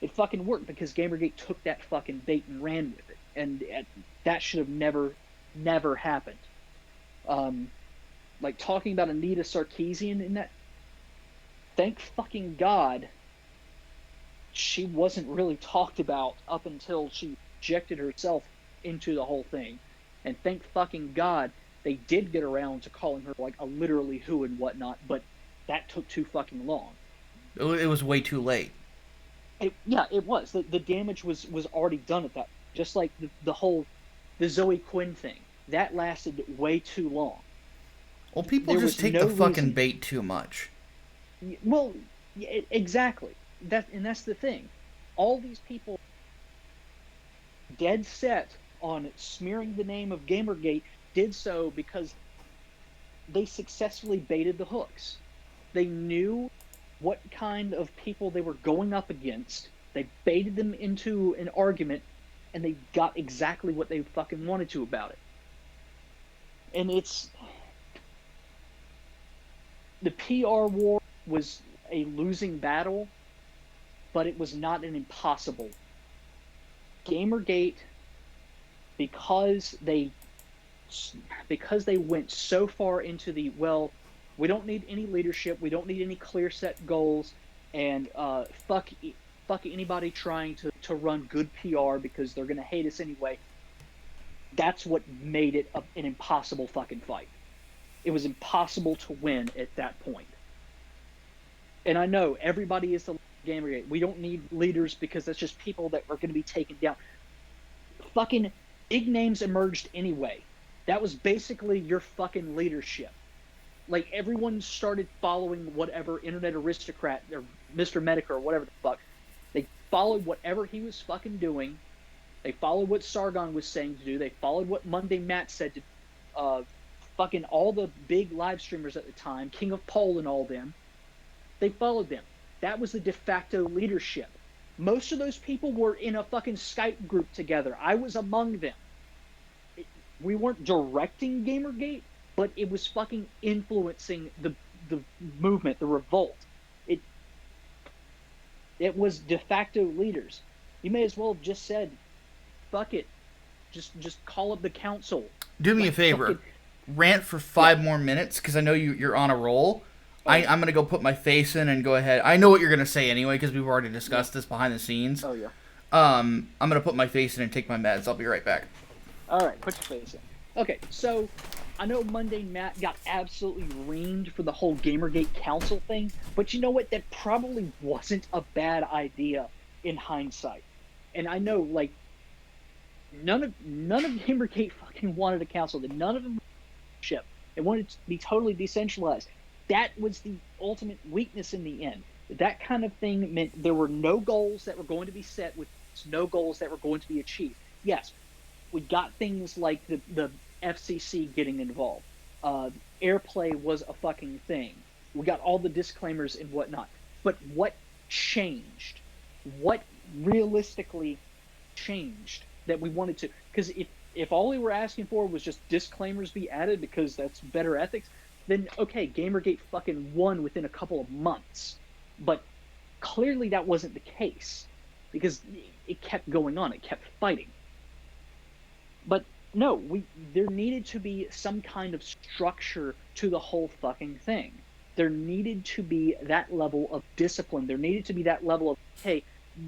It fucking worked because Gamergate took that fucking bait and ran with it, and that should have never happened. Like talking about Anita Sarkeesian in that. Thank fucking God she wasn't really talked about up until she injected herself into the whole thing. And thank fucking God they did get around to calling her like a literally who and whatnot, but that took too fucking long. It was way too late. It was. The damage was already done at that. Just like the Zoe Quinn thing. That lasted way too long. Well, people just take the fucking bait too much. Well, exactly. That's the thing. All these people dead set on smearing the name of Gamergate did so because they successfully baited the hooks. They knew what kind of people they were going up against. They baited them into an argument, and they got exactly what they fucking wanted to about it. And the PR war was a losing battle, but it was not an impossible. Gamergate, because they went so far into the, well, we don't need any leadership, we don't need any clear set goals, and fuck anybody trying to run good PR because they're gonna hate us anyway. That's what made it an impossible fucking fight. It was impossible to win at that point. And I know everybody is the Gamergate. We don't need leaders because that's just people that are going to be taken down. Fucking big names emerged anyway. That was basically your fucking leadership. Like, everyone started following whatever internet aristocrat or Mr. Medica or whatever the fuck. They followed whatever he was fucking doing. They followed what Sargon was saying to do. They followed what Monday Matt said to do. Fucking all the big live streamers at the time, King of Pole and all them, they followed them. That was the de facto leadership. Most of those people were in a fucking Skype group together. I was among them. We weren't directing Gamergate, but it was fucking influencing the movement, the revolt. It was de facto leaders. You may as well have just said, fuck it. Just call up the council. Do me a favor. Rant for 5 more minutes, because I know you're on a roll. Oh. I'm going to go put my face in and go ahead. I know what you're going to say anyway, because we've already discussed this behind the scenes. Oh, yeah. I'm going to put my face in and take my meds. I'll be right back. All right, put your face in. Okay, so I know Monday Matt got absolutely reamed for the whole Gamergate Council thing, but you know what? That probably wasn't a bad idea in hindsight. And I know, like, none of Gamergate fucking wanted a council. None of them ship. They wanted to be totally decentralized. That was the ultimate weakness in the end. That kind of thing meant there were no goals that were going to be set with no goals that were going to be achieved. Yes, we got things like the FCC getting involved. Airplay was a fucking thing. We got all the disclaimers and whatnot. But what changed? What realistically changed that we wanted to? Because if all we were asking for was just disclaimers be added because that's better ethics, then okay, Gamergate fucking won within a couple of months. But clearly that wasn't the case because it kept going on. It kept fighting. But no, there needed to be some kind of structure to the whole fucking thing. There needed to be that level of discipline. There needed to be that level of, hey,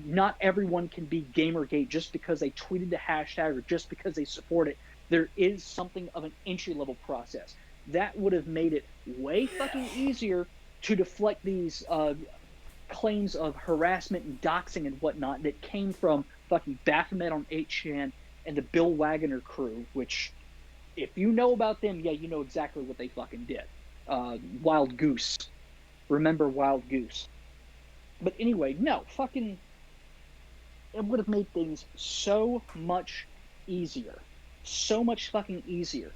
not everyone can be Gamergate just because they tweeted the hashtag or just because they support it. There is something of an entry-level process. That would have made it way fucking easier to deflect these claims of harassment and doxing and whatnot that came from fucking Baphomet on 8chan and the Bill Wagoner crew, which, if you know about them, yeah, you know exactly what they fucking did. Wild Goose. remember Wild Goose. But anyway, no, fucking, it would have made things so much easier. So much fucking easier.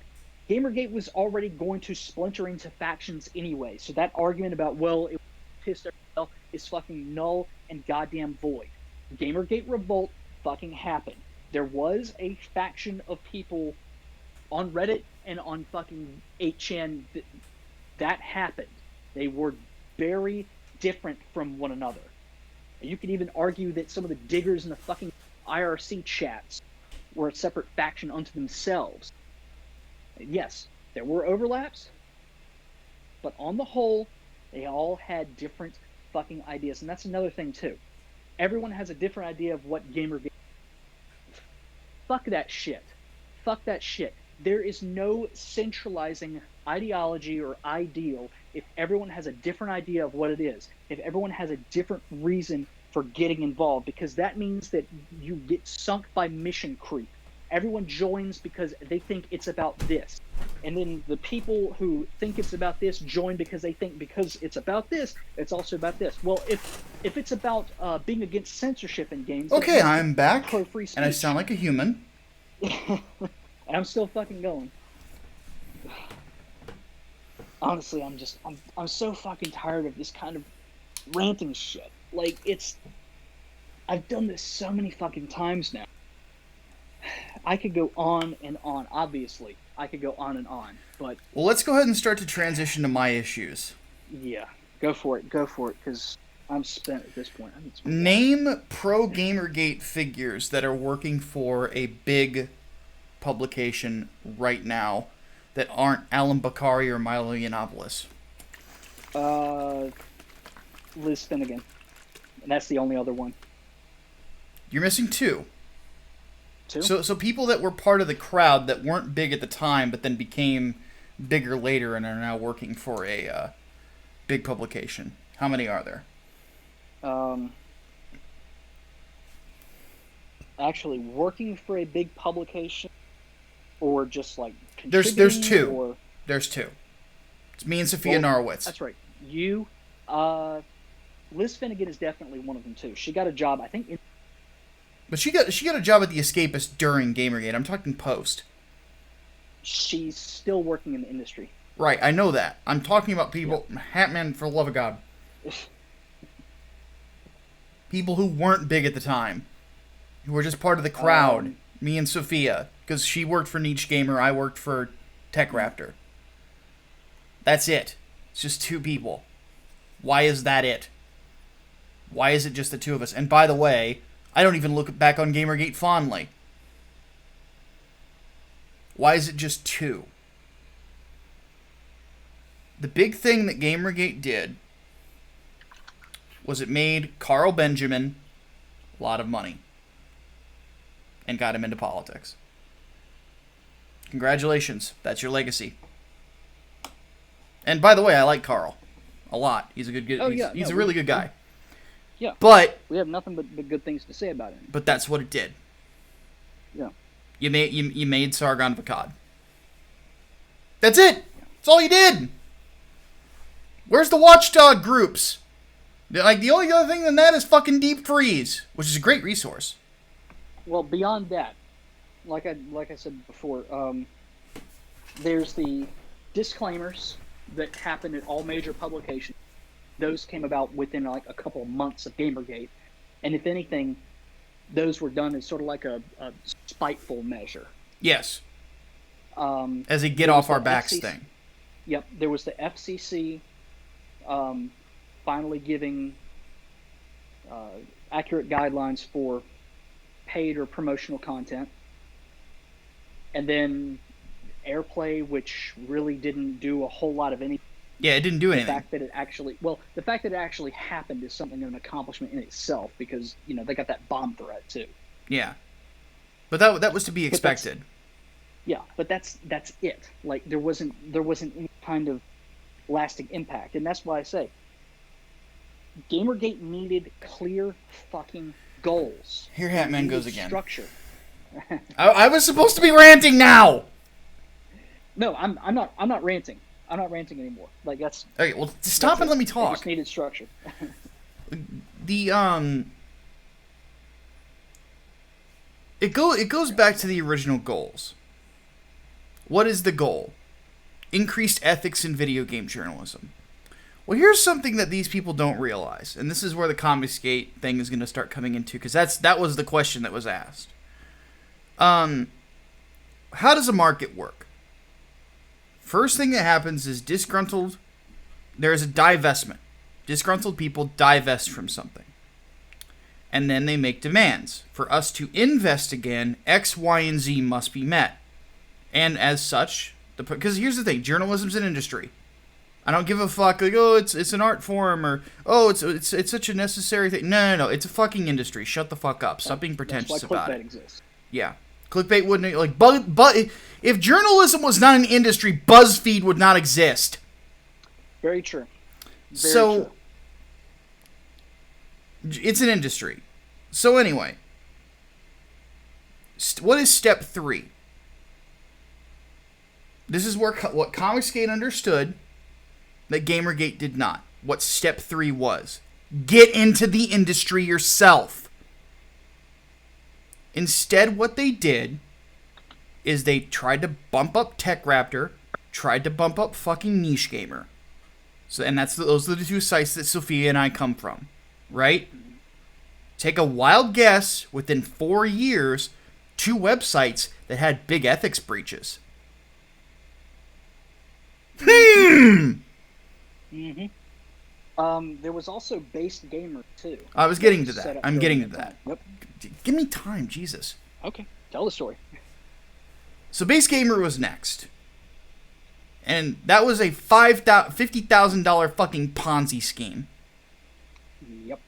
Gamergate was already going to splinter into factions anyway, so that argument about, well, it pissed everyone off is fucking null and goddamn void. Gamergate Revolt fucking happened. There was a faction of people on Reddit and on fucking 8chan that happened. They were very different from one another. You could even argue that some of the diggers in the fucking IRC chats were a separate faction unto themselves. Yes, there were overlaps, but on the whole, they all had different fucking ideas. And that's another thing, too. Everyone has a different idea of what Gamergate is. Fuck that shit. Fuck that shit. There is no centralizing ideology or ideal if everyone has a different idea of what it is, if everyone has a different reason for getting involved, because that means that you get sunk by mission creep. Everyone joins because they think it's about this. And then the people who think it's about this join because they think because it's about this, it's also about this. Well, if it's about being against censorship in games... Okay, I'm back, pro-free speech. and I sound like a human. And I'm still fucking going. Honestly, I'm so fucking tired of this kind of ranting shit. Like, I've done this so many fucking times now. I could go on and on, obviously. I could go on and on, but... Well, let's go ahead and start to transition to my issues. Yeah, go for it, because I'm spent at this point. Name pro Gamergate figures that are working for a big publication right now that aren't Alan Bakari or Milo Yiannopoulos. Liz Finnegan. And that's the only other one. You're missing two. Two? So people that were part of the crowd that weren't big at the time, but then became bigger later and are now working for a big publication. How many are there? Actually, working for a big publication, or just like there's two. Or... There's two. It's me and Sophia Norwitz. That's right. Liz Finnegan is definitely one of them too. She got a job, I think. But she got a job at the Escapist during Gamergate. I'm talking post. She's still working in the industry. Right, I know that. I'm talking about people... Yeah. Hatman, for the love of God. People who weren't big at the time. Who were just part of the crowd. Me and Sophia. Because she worked for Niche Gamer, I worked for Tech Raptor. That's it. It's just two people. Why is that it? Why is it just the two of us? And by the way... I don't even look back on Gamergate fondly. Why is it just two? The big thing that Gamergate did was it made Carl Benjamin a lot of money and got him into politics. Congratulations. That's your legacy. And by the way, I like Carl a lot. He's a good he's a really good guy. Yeah, but we have nothing but good things to say about him. But that's what it did. Yeah, you made Sargon Vakad. That's it. That's all you did. Where's the watchdog groups? Like the only other thing than that is fucking Deep Freeze, which is a great resource. Well, beyond that, like I said before, there's the disclaimers that happen at all major publications. Those came about within like a couple of months of Gamergate. And if anything, those were done as sort of like a spiteful measure. Yes. As a get off our backs thing. Yep. There was the FCC finally giving accurate guidelines for paid or promotional content. And then Airplay, which really didn't do a whole lot of anything. Yeah, it didn't do anything. The fact that it actually happened is something of an accomplishment in itself, because they got that bomb threat too. Yeah, but that was to be expected. But that's it. Like there wasn't any kind of lasting impact, and that's why I say Gamergate needed clear fucking goals. Here, Hatman goes again. Structure. I was supposed to be ranting now. No, I'm not ranting. I'm not ranting anymore. Like that's. Okay, well, stop and let me I talk. just needed structure. It goes back to the original goals. What is the goal? Increased ethics in video game journalism. Well, here's something that these people don't realize, and this is where the Comicsgate thing is going to start coming into, because that was the question that was asked. How does a market work? First thing that happens is there's a divestment. Disgruntled people divest from something. And then they make demands. For us to invest again, X, Y, and Z must be met. And as such, because here's the thing, journalism's an industry. I don't give a fuck, like, oh, it's an art form, or, oh, it's such a necessary thing. No, it's a fucking industry. Shut the fuck up. Stop being pretentious about it. Exists. Yeah. Clickbait wouldn't, like, but if journalism was not an industry, BuzzFeed would not exist. Very true. True. It's an industry. So anyway, what is step 3? This is what Comicsgate understood that Gamergate did not. What step 3 was. Get into the industry yourself. Instead, what they did is they tried to bump up TechRaptor, tried to bump up fucking Niche Gamer. So, and those are the 2 sites that Sophia and I come from, right? Take a wild guess, within 4 years, 2 websites that had big ethics breaches. There was also Based Gamer too. I was getting to that. I'm getting to that. Yep. Give me time, Jesus. Okay, tell the story. So Base Gamer was next. And that was a $50,000 fucking Ponzi scheme. Yep.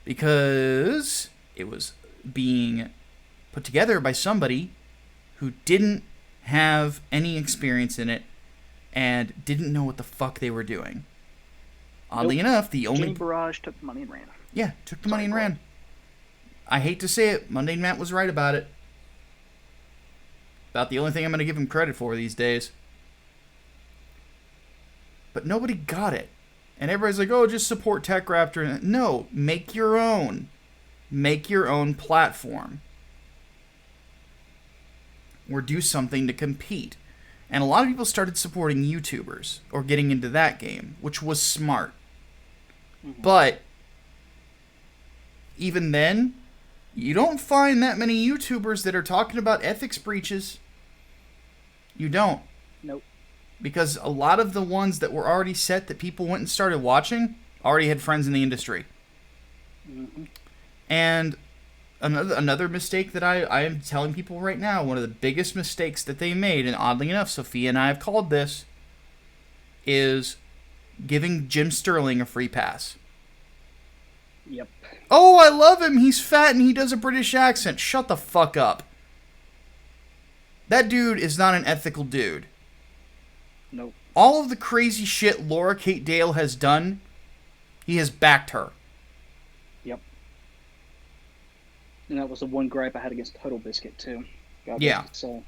Because it was being put together by somebody who didn't have any experience in it and didn't know what the fuck they were doing. Oddly enough, the only... Jimmy Barrage took the money and ran. Yeah, took the money and ran. I hate to say it, Mundane Matt was right about it. About the only thing I'm going to give him credit for these days. But nobody got it. And everybody's like, oh, just support TechRaptor. No, make your own. Make your own platform. Or do something to compete. And a lot of people started supporting YouTubers, or getting into that game, which was smart. Mm-hmm. But, even then, you don't find that many YouTubers that are talking about ethics breaches. You don't. Nope. Because a lot of the ones that were already set that people went and started watching already had friends in the industry. Mm-hmm. And another mistake that I am telling people right now, one of the biggest mistakes that they made, and oddly enough, Sophia and I have called this, is giving Jim Sterling a free pass. Yep. Oh, I love him. He's fat and he does a British accent. Shut the fuck up. That dude is not an ethical dude. Nope. All of the crazy shit Laura Kate Dale has done, he has backed her. Yep. And that was the one gripe I had against Total Biscuit, too. Yeah. So.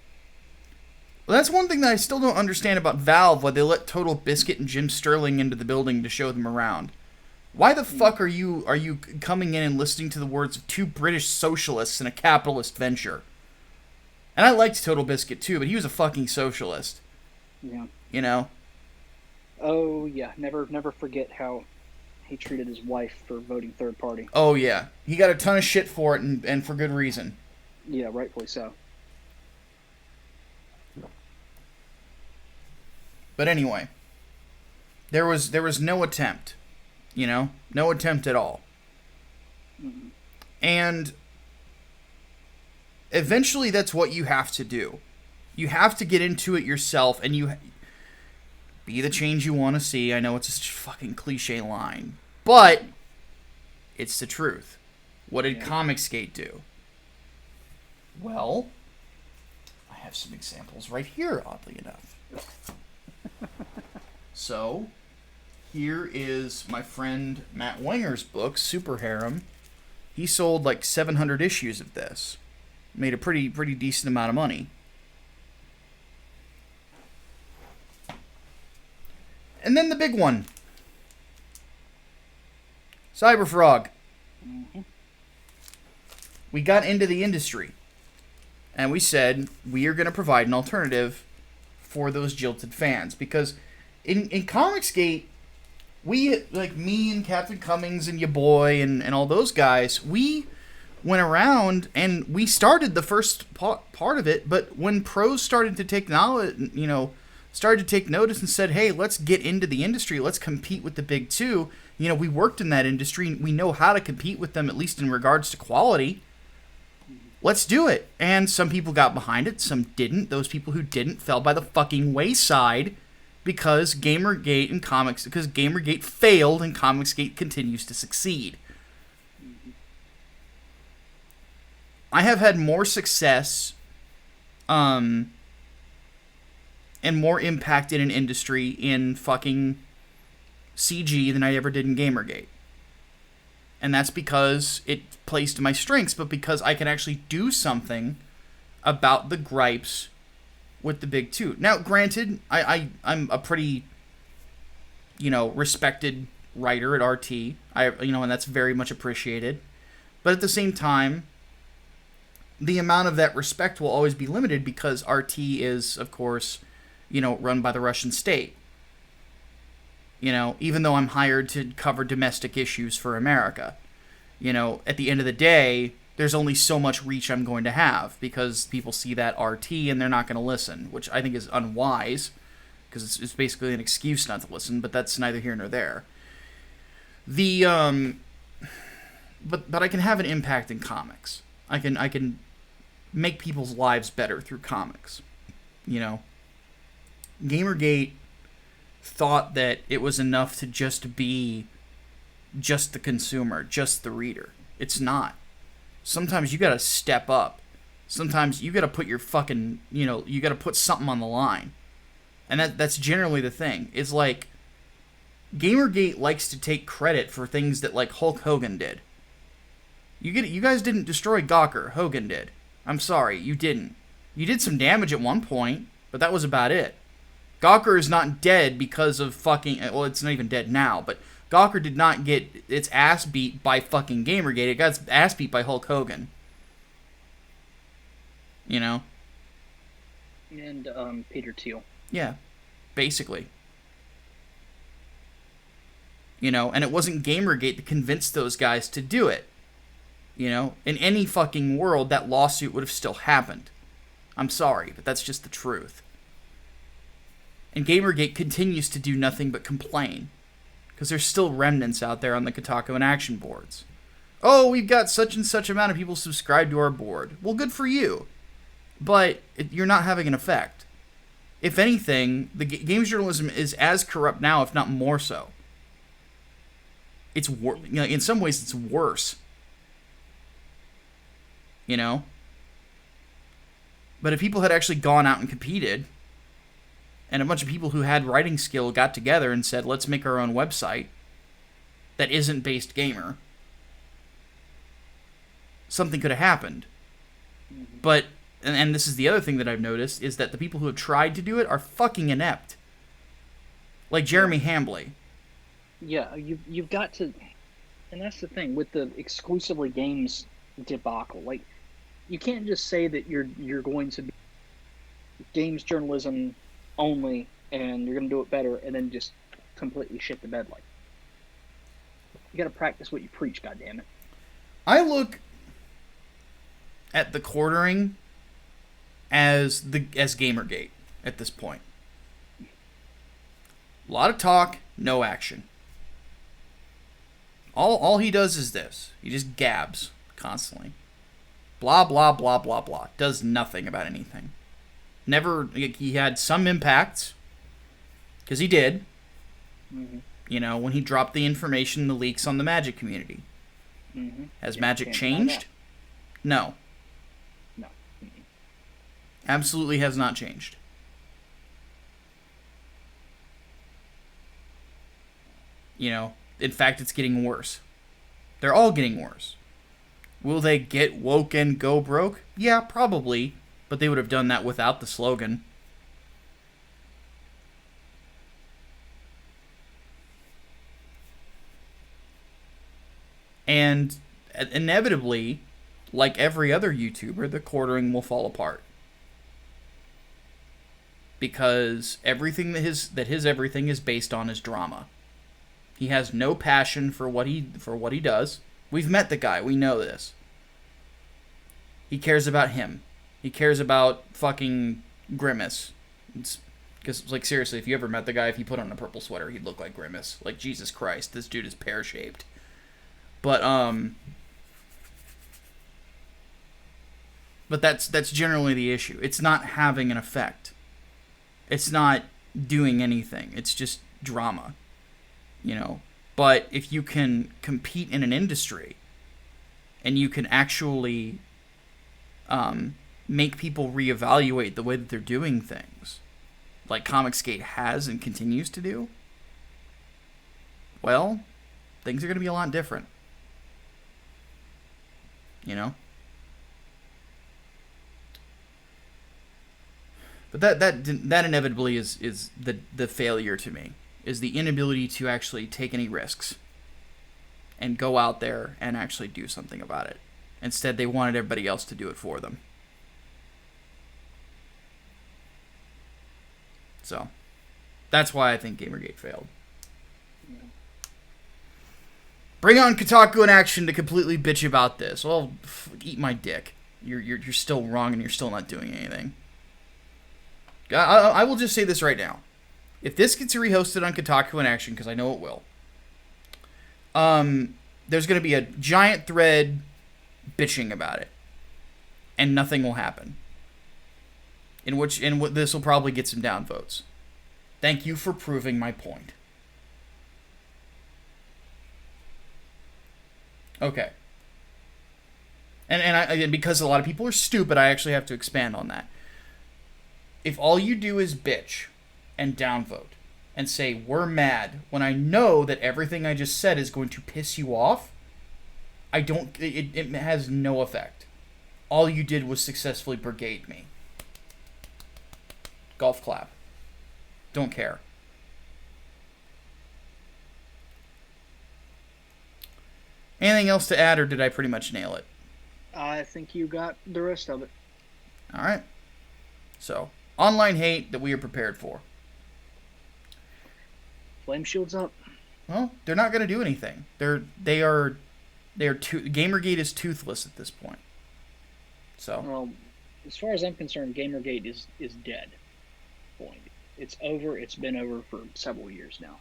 Well, that's one thing that I still don't understand about Valve, why they let Total Biscuit and Jim Sterling into the building to show them around. Why the fuck are you coming in and listening to the words of 2 British socialists in a capitalist venture? And I liked Total Biscuit too, but he was a fucking socialist. Yeah. You know? Oh, yeah. Never forget how he treated his wife for voting third party. Oh, yeah. He got a ton of shit for it, and for good reason. Yeah, rightfully so. But anyway, there was no attempt. You know? No attempt at all. Mm-hmm. And eventually that's what you have to do. You have to get into it yourself, and you be the change you want to see. I know it's a fucking cliche line, but it's the truth. What did Comicsgate do? Well, I have some examples right here, oddly enough. So, here is my friend Matt Wenger's book, Super Harem. He sold like 700 issues of this. Made a pretty decent amount of money. And then the big one. Cyberfrog. Mm-hmm. We got into the industry. And we said, we are going to provide an alternative for those jilted fans. Because in Comicsgate, we, like me and Captain Cummings and your boy and all those guys, we went around and we started the first part of it. But when pros started to take knowledge, started to take notice and said, hey, let's get into the industry. Let's compete with the big two. We worked in that industry. We know how to compete with them, at least in regards to quality. Let's do it. And some people got behind it. Some didn't. Those people who didn't fell by the fucking wayside because Gamergate failed and Comicsgate continues to succeed. I have had more success and more impact in an industry in fucking CG than I ever did in Gamergate. And that's because it plays to my strengths, but because I can actually do something about the gripes with the big two. Now, granted, I'm a pretty, respected writer at RT, and that's very much appreciated. But at the same time, the amount of that respect will always be limited because RT is, of course, run by the Russian state. Even though I'm hired to cover domestic issues for America. At the end of the day, there's only so much reach I'm going to have because people see that RT and they're not going to listen, which I think is unwise because it's basically an excuse not to listen, but that's neither here nor there. But I can have an impact in comics. I can make people's lives better through comics. Gamergate thought that it was enough to just be just the consumer, just the reader. It's not. Sometimes you gotta step up. Sometimes you gotta put your fucking, you gotta put something on the line. And that's generally the thing. It's like, Gamergate likes to take credit for things that, like, Hulk Hogan did. You guys didn't destroy Gawker. Hogan did. I'm sorry, you didn't. You did some damage at one point, but that was about it. Gawker is not dead because of fucking... Well, it's not even dead now, but Gawker did not get its ass beat by fucking Gamergate. It got its ass beat by Hulk Hogan. And Peter Thiel. Yeah, basically. And it wasn't Gamergate that convinced those guys to do it. In any fucking world, that lawsuit would have still happened. I'm sorry, but that's just the truth. And Gamergate continues to do nothing but complain. Because there's still remnants out there on the Kotaku and Action boards. Oh, we've got such and such amount of people subscribed to our board. Well, good for you. But you're not having an effect. If anything, the games journalism is as corrupt now, if not more so. It's in some ways, it's worse. But if people had actually gone out and competed, and a bunch of people who had writing skill got together and said, let's make our own website that isn't based gamer, something could have happened. But, and this is the other thing that I've noticed, is that the people who have tried to do it are fucking inept. Like Jeremy Hambley. Yeah, you've got to... And that's the thing, with the exclusively games debacle. Like, you can't just say that you're going to be games journalism only and you're going to do it better and then just completely shit the bed like. You got to practice what you preach, goddammit. I look at the quartering as Gamergate at this point. A lot of talk, no action. All he does is this. He just gabs constantly. Blah, blah, blah, blah, blah. Does nothing about anything. Never, he had some impacts, because he did. Mm-hmm. When he dropped the information, the leaks on the Magic community. Mm-hmm. Has Magic changed? No. No. Mm-mm. Absolutely has not changed. In fact, it's getting worse. They're all getting worse. Will they get woke and go broke? Yeah, probably. But they would have done that without the slogan. And inevitably, like every other YouTuber, the quartering will fall apart. Because everything that his everything is based on is drama. He has no passion for what he does. We've met the guy. We know this. He cares about him. He cares about fucking Grimace. Because, like, seriously, if you ever met the guy, if he put on a purple sweater, he'd look like Grimace. Like, Jesus Christ, this dude is pear-shaped. But that's generally the issue. It's not having an effect. It's not doing anything. It's just drama. You know? But if you can compete in an industry, and you can actually make people reevaluate the way that they're doing things, like Comicsgate has and continues to do, well, things are going to be a lot different. You know? But that inevitably is the failure to me, is the inability to actually take any risks and go out there and actually do something about it. Instead, they wanted everybody else to do it for them. So, that's why I think Gamergate failed. Yeah. Bring on Kotaku in action to completely bitch about this. Well, eat my dick. You're still wrong and you're still not doing anything. I will just say this right now. If this gets rehosted on Kotaku in action, because I know it will, there's going to be a giant thread bitching about it, and nothing will happen. This will probably get some downvotes. Thank you for proving my point. Okay. And because a lot of people are stupid, I actually have to expand on that. If all you do is bitch and downvote and say we're mad when I know that everything I just said is going to piss you off, it has no effect. All you did was successfully brigade me. Golf clap. Don't care. Anything else to add, or did I pretty much nail it? I think you got the rest of it. All right. So, online hate that we are prepared for. Flame shields up. Well, they're not going to do anything. Gamergate is toothless at this point. So. Well, as far as I'm concerned, Gamergate is dead. Point. It's over. It's been over for several years now.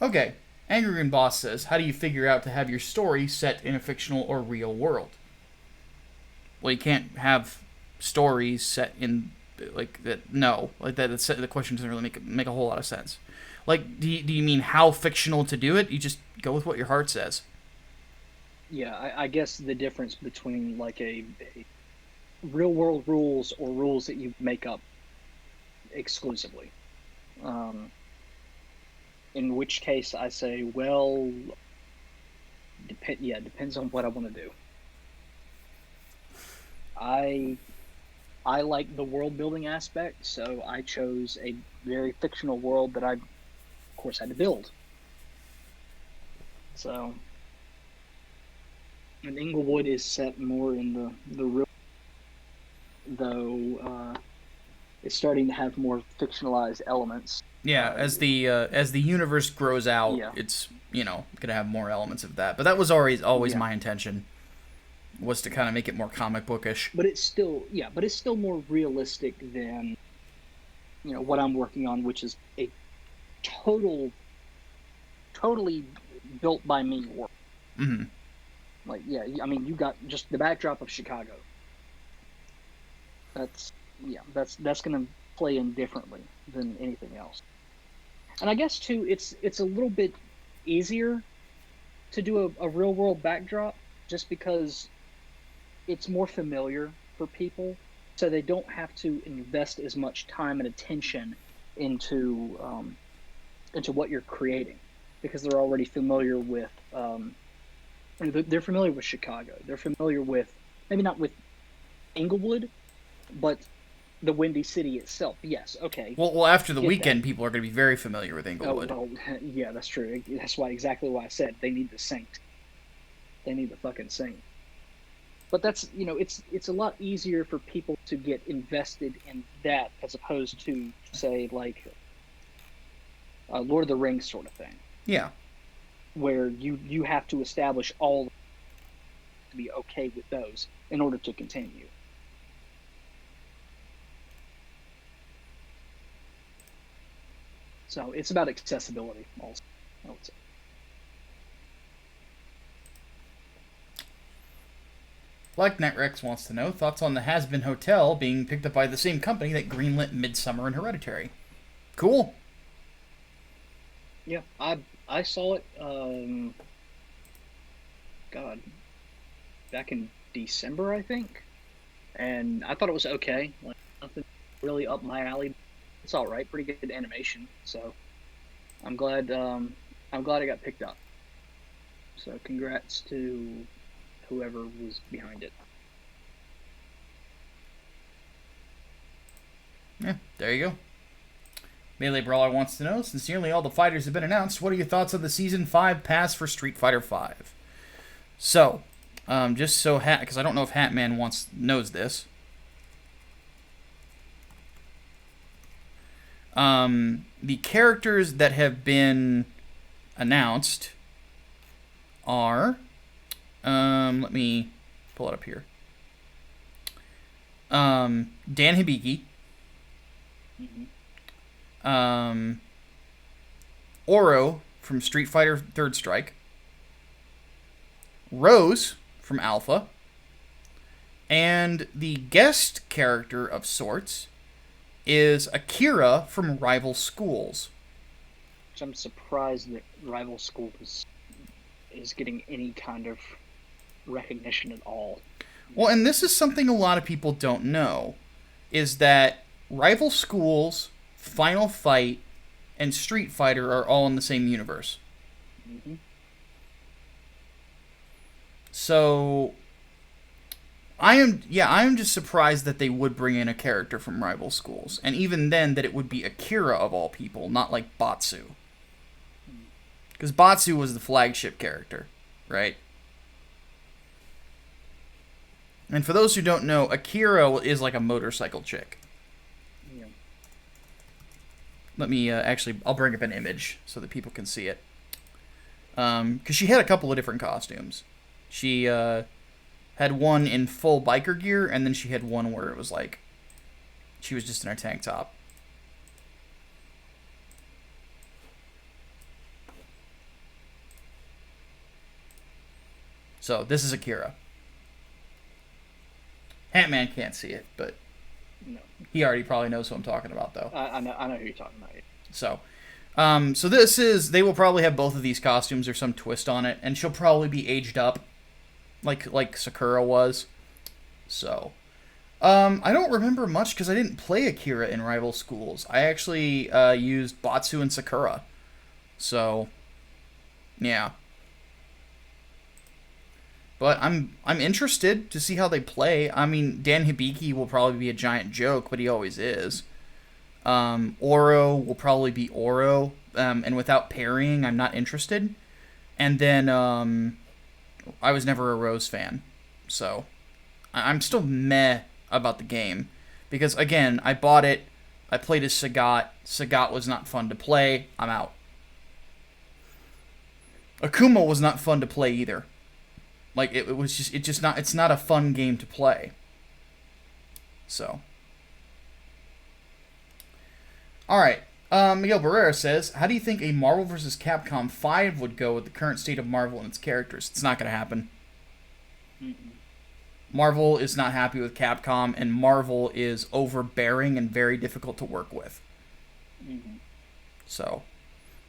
Okay. Angry Green Boss says, how do you figure out to have your story set in a fictional or real world? Well, you can't have stories set in, like, that. No. Like, that. The question doesn't really make a whole lot of sense. Like, do you mean how fictional to do it? You just go with what your heart says. Yeah, I guess the difference between, like, a real-world rules or rules that you make up exclusively. In which case I say, well, depends on what I want to do. I like the world-building aspect, so I chose a very fictional world that I, of course, had to build. So, and Inglewood is set more in the real, though it's starting to have more fictionalized elements. Yeah, as the universe grows out, yeah. It's gonna have more elements of that. But that was always Yeah. my intention, was to kind of make it more comic bookish. But it's still more realistic than what I'm working on, which is a totally built by me work. Mm-hmm. Like, yeah, I mean, you got just the backdrop of Chicago. That's going to play in differently than anything else. And I guess too, it's a little bit easier to do a real world backdrop, just because it's more familiar for people, so they don't have to invest as much time and attention into what you're creating, because they're already familiar with. They're familiar with Chicago. They're familiar with, maybe not with Inglewood, but the Windy City itself. Yes, okay. Well, after the Get weekend, that. people are going to be very familiar with Oh, Inglewood. well, yeah, that's true. That's exactly why I said they need the Saint. They need the fucking Saint. But that's, it's a lot easier for people to get invested in that as opposed to, say, like Lord of the Rings sort of thing, Yeah. where you have to establish all to be okay with those in order to continue. So it's about accessibility also, I would say. Black Knight Rex wants to know thoughts on the HasBeen Hotel being picked up by the same company that greenlit Midsummer and Hereditary. Cool. Yeah, I saw it. God, back in December, I think, and I thought it was okay. Like, nothing really up my alley. It's all right, pretty good animation. So I'm glad. I'm glad it got picked up. So congrats to whoever was behind it. Yeah, there you go. Melee Brawler wants to know, since nearly all the fighters have been announced, what are your thoughts on the Season 5 pass for Street Fighter V? So, just so because I don't know if Hatman knows this. The characters that have been announced are, let me pull it up here. Dan Hibiki. Oro from Street Fighter Third Strike. Rose from Alpha. And the guest character of sorts is Akira from Rival Schools. Which I'm surprised that Rival Schools is getting any kind of recognition at all. Well, and this is something a lot of people don't know, is that Rival Schools, Final Fight, and Street Fighter are all in the same universe. Mm-hmm. So I am just surprised that they would bring in a character from Rival Schools, and even then that it would be Akira of all people, not like Batsu. Because Batsu was the flagship character, right? And for those who don't know, Akira is like a motorcycle chick. Yeah. Let me I'll bring up an image so that people can see it. Because she had a couple of different costumes. She had one in full biker gear, and then she had one where it was like she was just in a tank top. So this is Akira. Hatman can't see it, but No. he already probably knows who I'm talking about, though. I know who you're talking about. So, they will probably have both of these costumes or some twist on it, and she'll probably be aged up, like Sakura was. So, I don't remember much because I didn't play Akira in Rival Schools. I actually used Batsu and Sakura. So, yeah. But I'm interested to see how they play. I mean, Dan Hibiki will probably be a giant joke, but he always is. Oro will probably be Oro, and without parrying, I'm not interested. And then I was never a Rose fan, so I'm still meh about the game. Because, again, I bought it, I played as Sagat. Sagat was not fun to play, I'm out. Akuma was not fun to play either. Like, it's not a fun game to play. So. Alright, Miguel Barrera says, how do you think a Marvel vs. Capcom 5 would go with the current state of Marvel and its characters? It's not going to happen. Mm-mm. Marvel is not happy with Capcom, and Marvel is overbearing and very difficult to work with. Mm-hmm. So,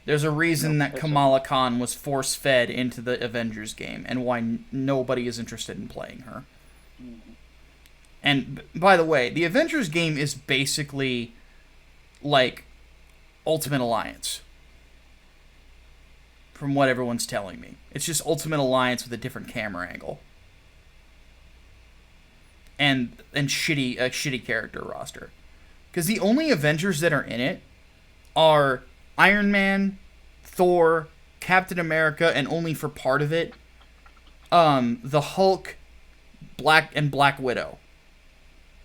there's a reason that Kamala Khan was force-fed into the Avengers game, and why nobody is interested in playing her. Mm-hmm. And, by the way, the Avengers game is basically like Ultimate Alliance, from what everyone's telling me. It's just Ultimate Alliance with a different camera angle. And a shitty character roster. Because the only Avengers that are in it are Iron Man, Thor, Captain America, and only for part of it, the Hulk, Black Widow.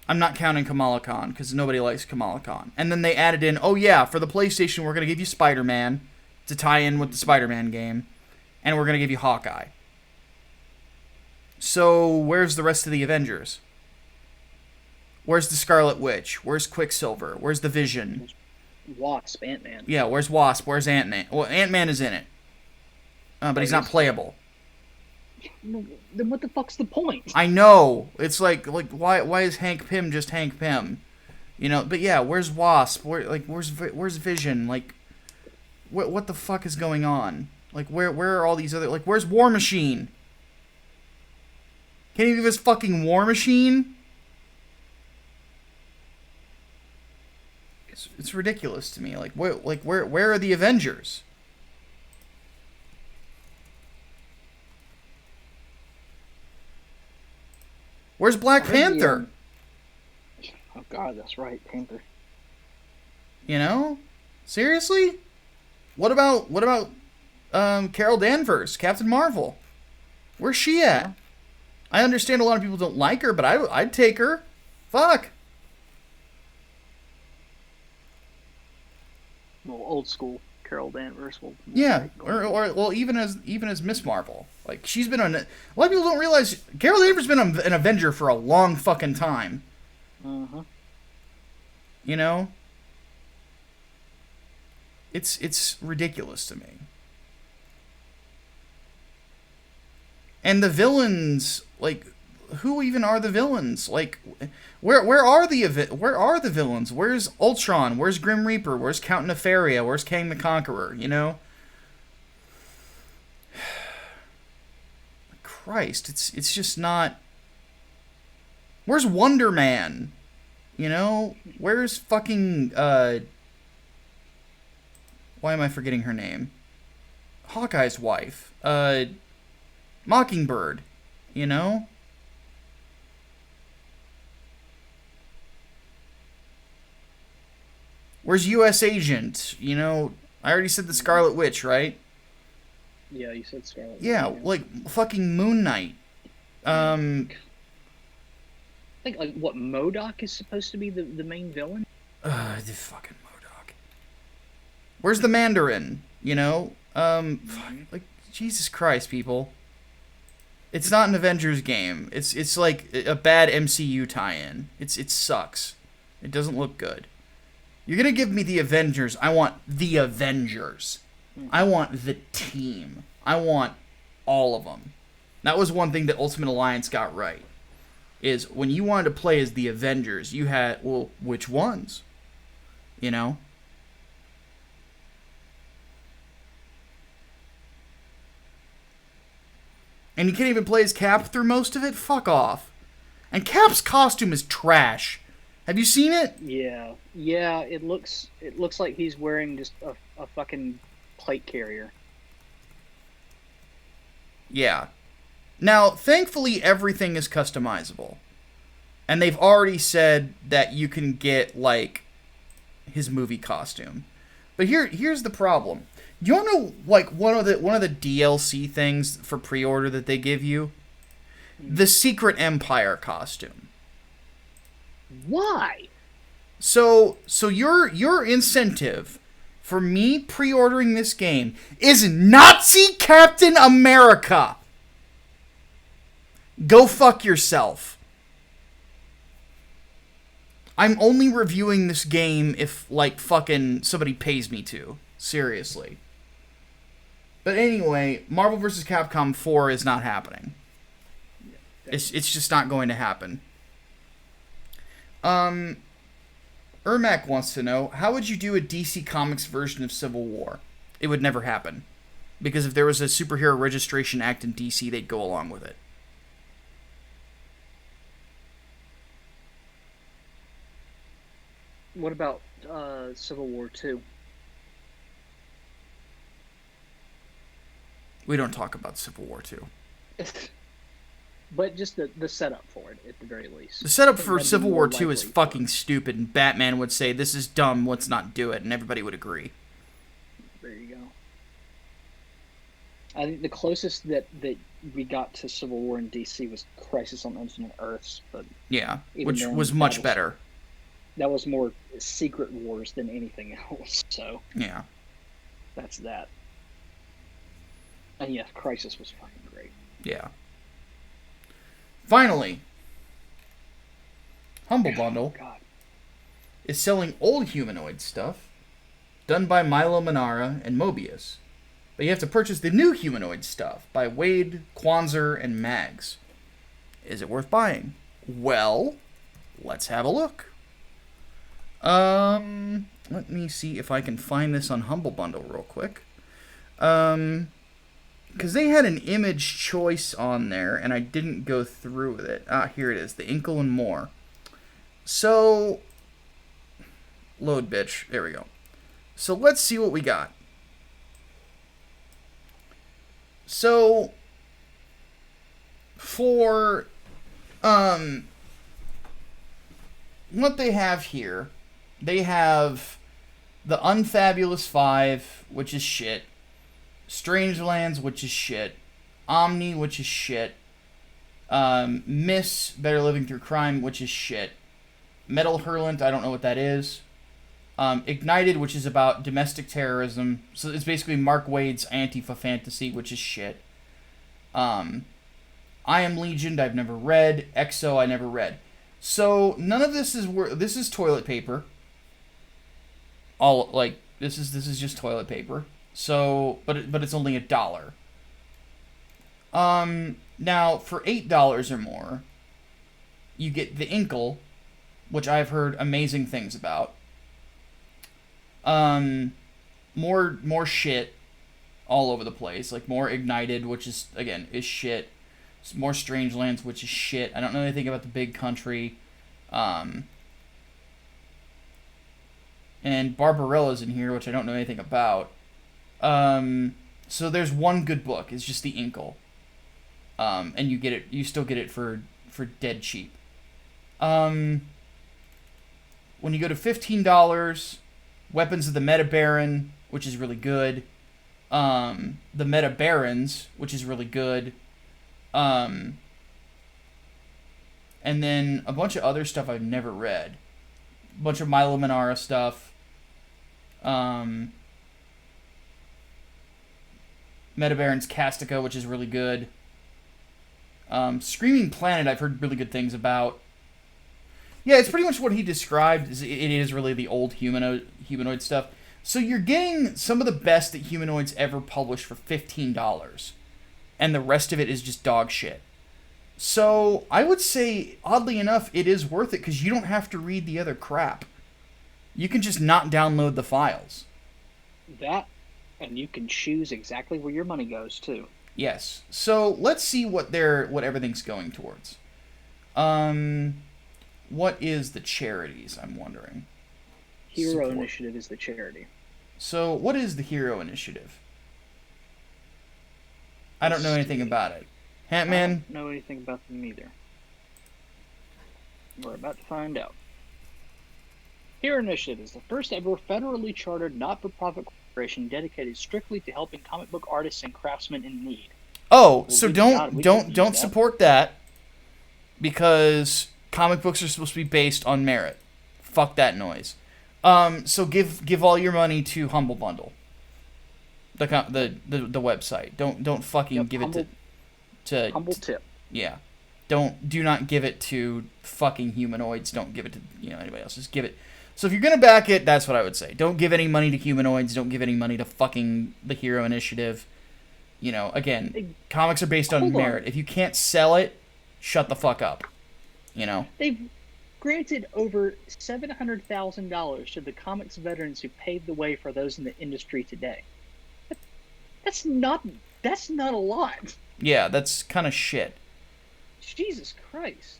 I'm not counting Kamala Khan, because nobody likes Kamala Khan. And then they added in, oh yeah, for the PlayStation, we're going to give you Spider-Man to tie in with the Spider-Man game, and we're going to give you Hawkeye. So, where's the rest of the Avengers? Where's the Scarlet Witch? Where's Quicksilver? Where's the Vision? Wasp, Ant-Man. Yeah, where's Wasp? Where's Ant-Man? Well, Ant-Man is in it. But he's not playable. Then what the fuck's the point? I know. It's like why is Hank Pym just Hank Pym? You know, but yeah, where's Wasp? Where's Vision? Like what the fuck is going on? Like where are all these other, like where's War Machine? Can you give us fucking War Machine? It's ridiculous to me. Like where are the Avengers? Where's Black Panther? Oh god, that's right, Panther. You know? Seriously? What about Carol Danvers, Captain Marvel? Where's she at? Yeah. I understand a lot of people don't like her, but I'd take her. Fuck. Well, old school Carol Danvers will. Yeah, or even as Miss Marvel. Like, she's been on. A lot of people don't realize Carol Danvers has been an Avenger for a long fucking time. Uh-huh. You know? It's ridiculous to me. And the villains, like, who even are the villains? Like, where are the villains? Where's Ultron? Where's Grim Reaper? Where's Count Nefaria? Where's Kang the Conqueror? You know? Christ, it's just not. Where's Wonder Man? You know? Where's fucking why am I forgetting her name? Hawkeye's wife. Mockingbird. You know? Where's U.S. Agent? You know, I already said the Scarlet Witch, right? Yeah, you said Scarlet Witch. Yeah, like fucking Moon Knight. I think, like, what, MODOK is supposed to be the main villain? The fucking MODOK. Where's the Mandarin? You know? Like, Jesus Christ, people. It's not an Avengers game. It's like a bad MCU tie-in. It sucks. It doesn't look good. You're gonna give me the Avengers. I want the Avengers. I want the team. I want all of them. That was one thing that Ultimate Alliance got right. Is when you wanted to play as the Avengers, you had, well, which ones? You know? And you can't even play as Cap through most of it? Fuck off. And Cap's costume is trash. Have you seen it? Yeah. Yeah, it looks like he's wearing just a fucking plate carrier. Yeah. Now, thankfully, everything is customizable. And they've already said that you can get, like, his movie costume. But here's the problem. Do you want to know, like, one of the DLC things for pre-order that they give you? The Secret Empire costume. Why? So your incentive for me pre-ordering this game is Nazi Captain America. Go fuck yourself. I'm only reviewing this game if, like, fucking somebody pays me to. Seriously. But anyway, Marvel vs. Capcom 4 is not happening. It's just not going to happen. Ermac wants to know, how would you do a DC Comics version of Civil War? It would never happen. Because if there was a Superhero Registration Act in DC, they'd go along with it. What about Civil War 2? We don't talk about Civil War 2. But just the setup for it, at the very least. The setup That'd for be Civil more War II is likely fucking stupid, and Batman would say, this is dumb, let's not do it, and everybody would agree. There you go. I think the closest that we got to Civil War in DC was Crisis on Infinite Earths, but Yeah, even which then, was much better. That was more Secret Wars than anything else, so Yeah. that's that. And yes, Crisis was fucking great. Yeah. Finally, Humble Bundle God. is selling old humanoid stuff done by Milo Manara and Mobius. But you have to purchase the new humanoid stuff by Wade, Kwanzaa, and Mags. Is it worth buying? Well, let's have a look. Let me see if I can find this on Humble Bundle real quick. Because they had an image choice on there, and I didn't go through with it. Ah, here it is. The Inkle and More. So, load, bitch. There we go. So, let's see what we got. So, for, what they have here, they have the Unfabulous 5, which is shit. Strangelands, which is shit. Omni, which is shit. Miss, Better Living Through Crime, which is shit. Metal Hurlant, I don't know what that is. Ignited, which is about domestic terrorism. So it's basically Mark Wade's Antifa fantasy, which is shit. I Am Legioned, I've never read. EXO, I never read. So none of this is this is toilet paper. All like this is just toilet paper. So, but it's only $1. Now for $8 or more, you get the Inkle, which I've heard amazing things about. More shit all over the place, like more Ignited, which is again is shit. More Strangelands, which is shit. I don't know anything about the Big Country. And Barbarella's in here, which I don't know anything about. So there's one good book. It's just the Inkle. And you get it. You still get it for dead cheap. When you go to $15, Weapons of the Meta Baron, which is really good. The Meta Barons, which is really good. And then a bunch of other stuff I've never read. A bunch of Milo Manara stuff. Meta Baron's Castica, which is really good. Screaming Planet, I've heard really good things about. Yeah, it's pretty much what he described. It is really the old humanoid stuff. So you're getting some of the best that Humanoids ever published for $15. And the rest of it is just dog shit. So I would say, oddly enough, it is worth it because you don't have to read the other crap. You can just not download the files. That, and you can choose exactly where your money goes, too. Yes. So let's see what everything's going towards. What is the charities, I'm wondering? Hero Initiative is the charity. So what is the Hero Initiative? I don't know anything about it. Hatman? I don't know anything about them either. We're about to find out. Hero Initiative is the first ever federally chartered not-for-profit corporation dedicated strictly to helping comic book artists and craftsmen in need. Oh, so don't support that because comic books are supposed to be based on merit. Fuck that noise. So give all your money to Humble Bundle. The website. Don't fucking give it to Humble Tip. Yeah. Do not give it to fucking Humanoids. Don't give it to anybody else. Just give it. So if you're gonna back it, that's what I would say. Don't give any money to Humanoids. Don't give any money to fucking the Hero Initiative. Again, comics are based on merit. If you can't sell it, shut the fuck up. They've granted over $700,000 to the comics veterans who paved the way for those in the industry today. That's not a lot. Yeah, that's kind of shit. Jesus Christ.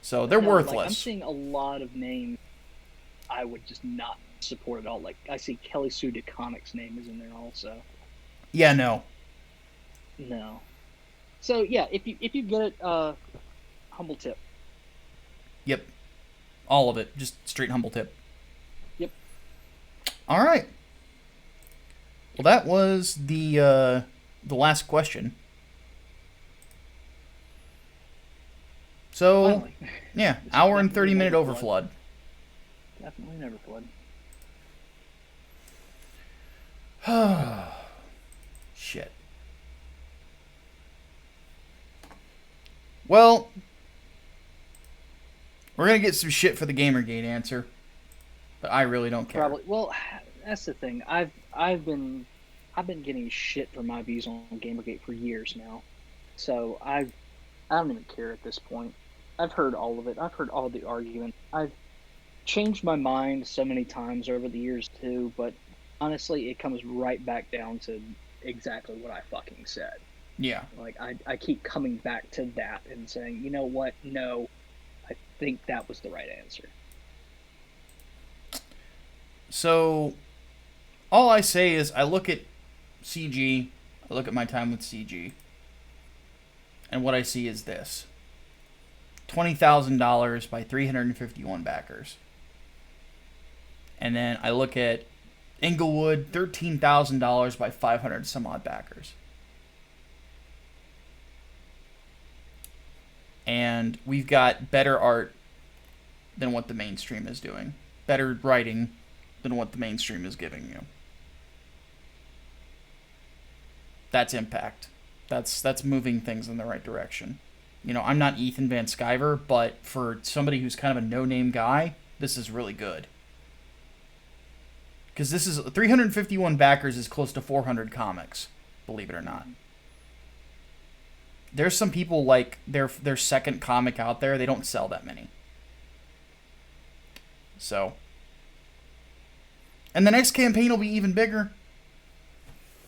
So they're worthless. I'm seeing a lot of names I would just not support at all. Like I see Kelly Sue DeConnick's name is in there also. Yeah, no. No. So yeah, if you get it, humble tip. Yep. All of it. Just straight humble tip. Yep. All right. Well, that was the last question. So, Finally. yeah, This hour is and 30-minute definitely overflood. Definitely never flood. Shit. Well, we're gonna get some shit for the Gamergate answer, but I really don't care. Probably. Well, that's the thing. I've been getting shit for my views on Gamergate for years now. So I don't even care at this point. I've heard all of it. I've heard all the arguments. I've changed my mind so many times over the years too, but honestly, it comes right back down to exactly what I fucking said. Yeah. Like I keep coming back to that and saying, you know what? No, I think that was the right answer. So, all I say is I look at CG, I look at my time with CG, and what I see is this. $20,000 by 351 backers. And then I look at Inglewood, $13,000 by 500 some odd backers. And we've got better art than what the mainstream is doing. Better writing than what the mainstream is giving you. That's impact. That's moving things in the right direction. You know, I'm not Ethan Van Sciver, but for somebody who's kind of a no-name guy, this is really good. Because this is 351 backers is close to 400 comics, believe it or not. There's some people like their second comic out there, they don't sell that many. So, and the next campaign will be even bigger.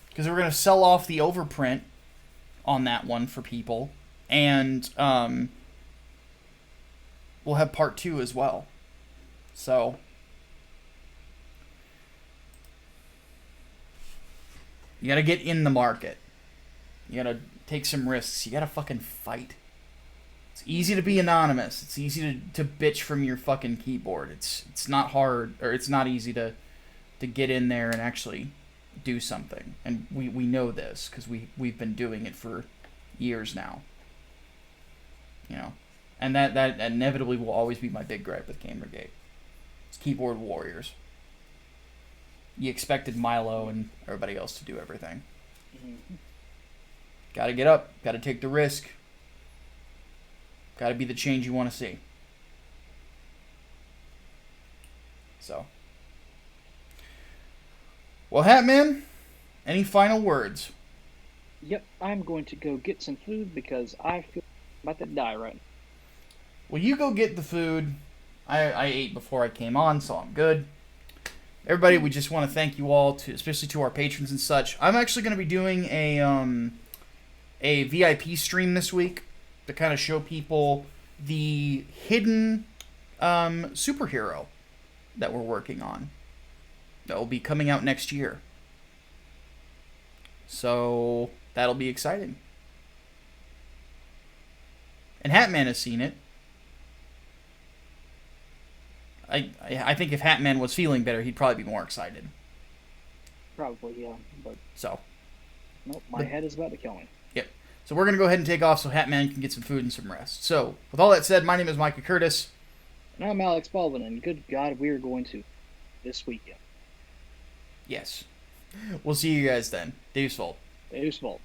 Because we're going to sell off the overprint on that one for people. And we'll have part 2 as well. So, you got to get in the market. You got to take some risks. You got to fucking fight. It's easy to be anonymous. It's easy to bitch from your fucking keyboard. It's not hard, or it's not easy to get in there and actually do something. And we know this because we've been doing it for years now. You know, and that inevitably will always be my big gripe with Gamergate. It's keyboard warriors. You expected Milo and everybody else to do everything. Mm-hmm. Got to get up. Got to take the risk. Got to be the change you want to see. So, well, Hatman, any final words? Yep, I'm going to go get some food because I feel about to die right now. Well, you go get the food. I ate before I came on, so I'm good. Everybody, we just want to thank you all, especially to our patrons and such. I'm actually going to be doing a VIP stream this week to kind of show people the hidden superhero that we're working on that will be coming out next year. So that'll be exciting. And Hatman has seen it. I think if Hatman was feeling better, he'd probably be more excited. Probably, yeah. But So, nope, my head is about to kill me. yep. So we're going to go ahead and take off so Hatman can get some food and some rest. So, with all that said, my name is Micah Curtis. And I'm Alex Baldwin, and good God, we are going to this weekend. Yes. We'll see you guys then. Deus Volt. Deus Volt.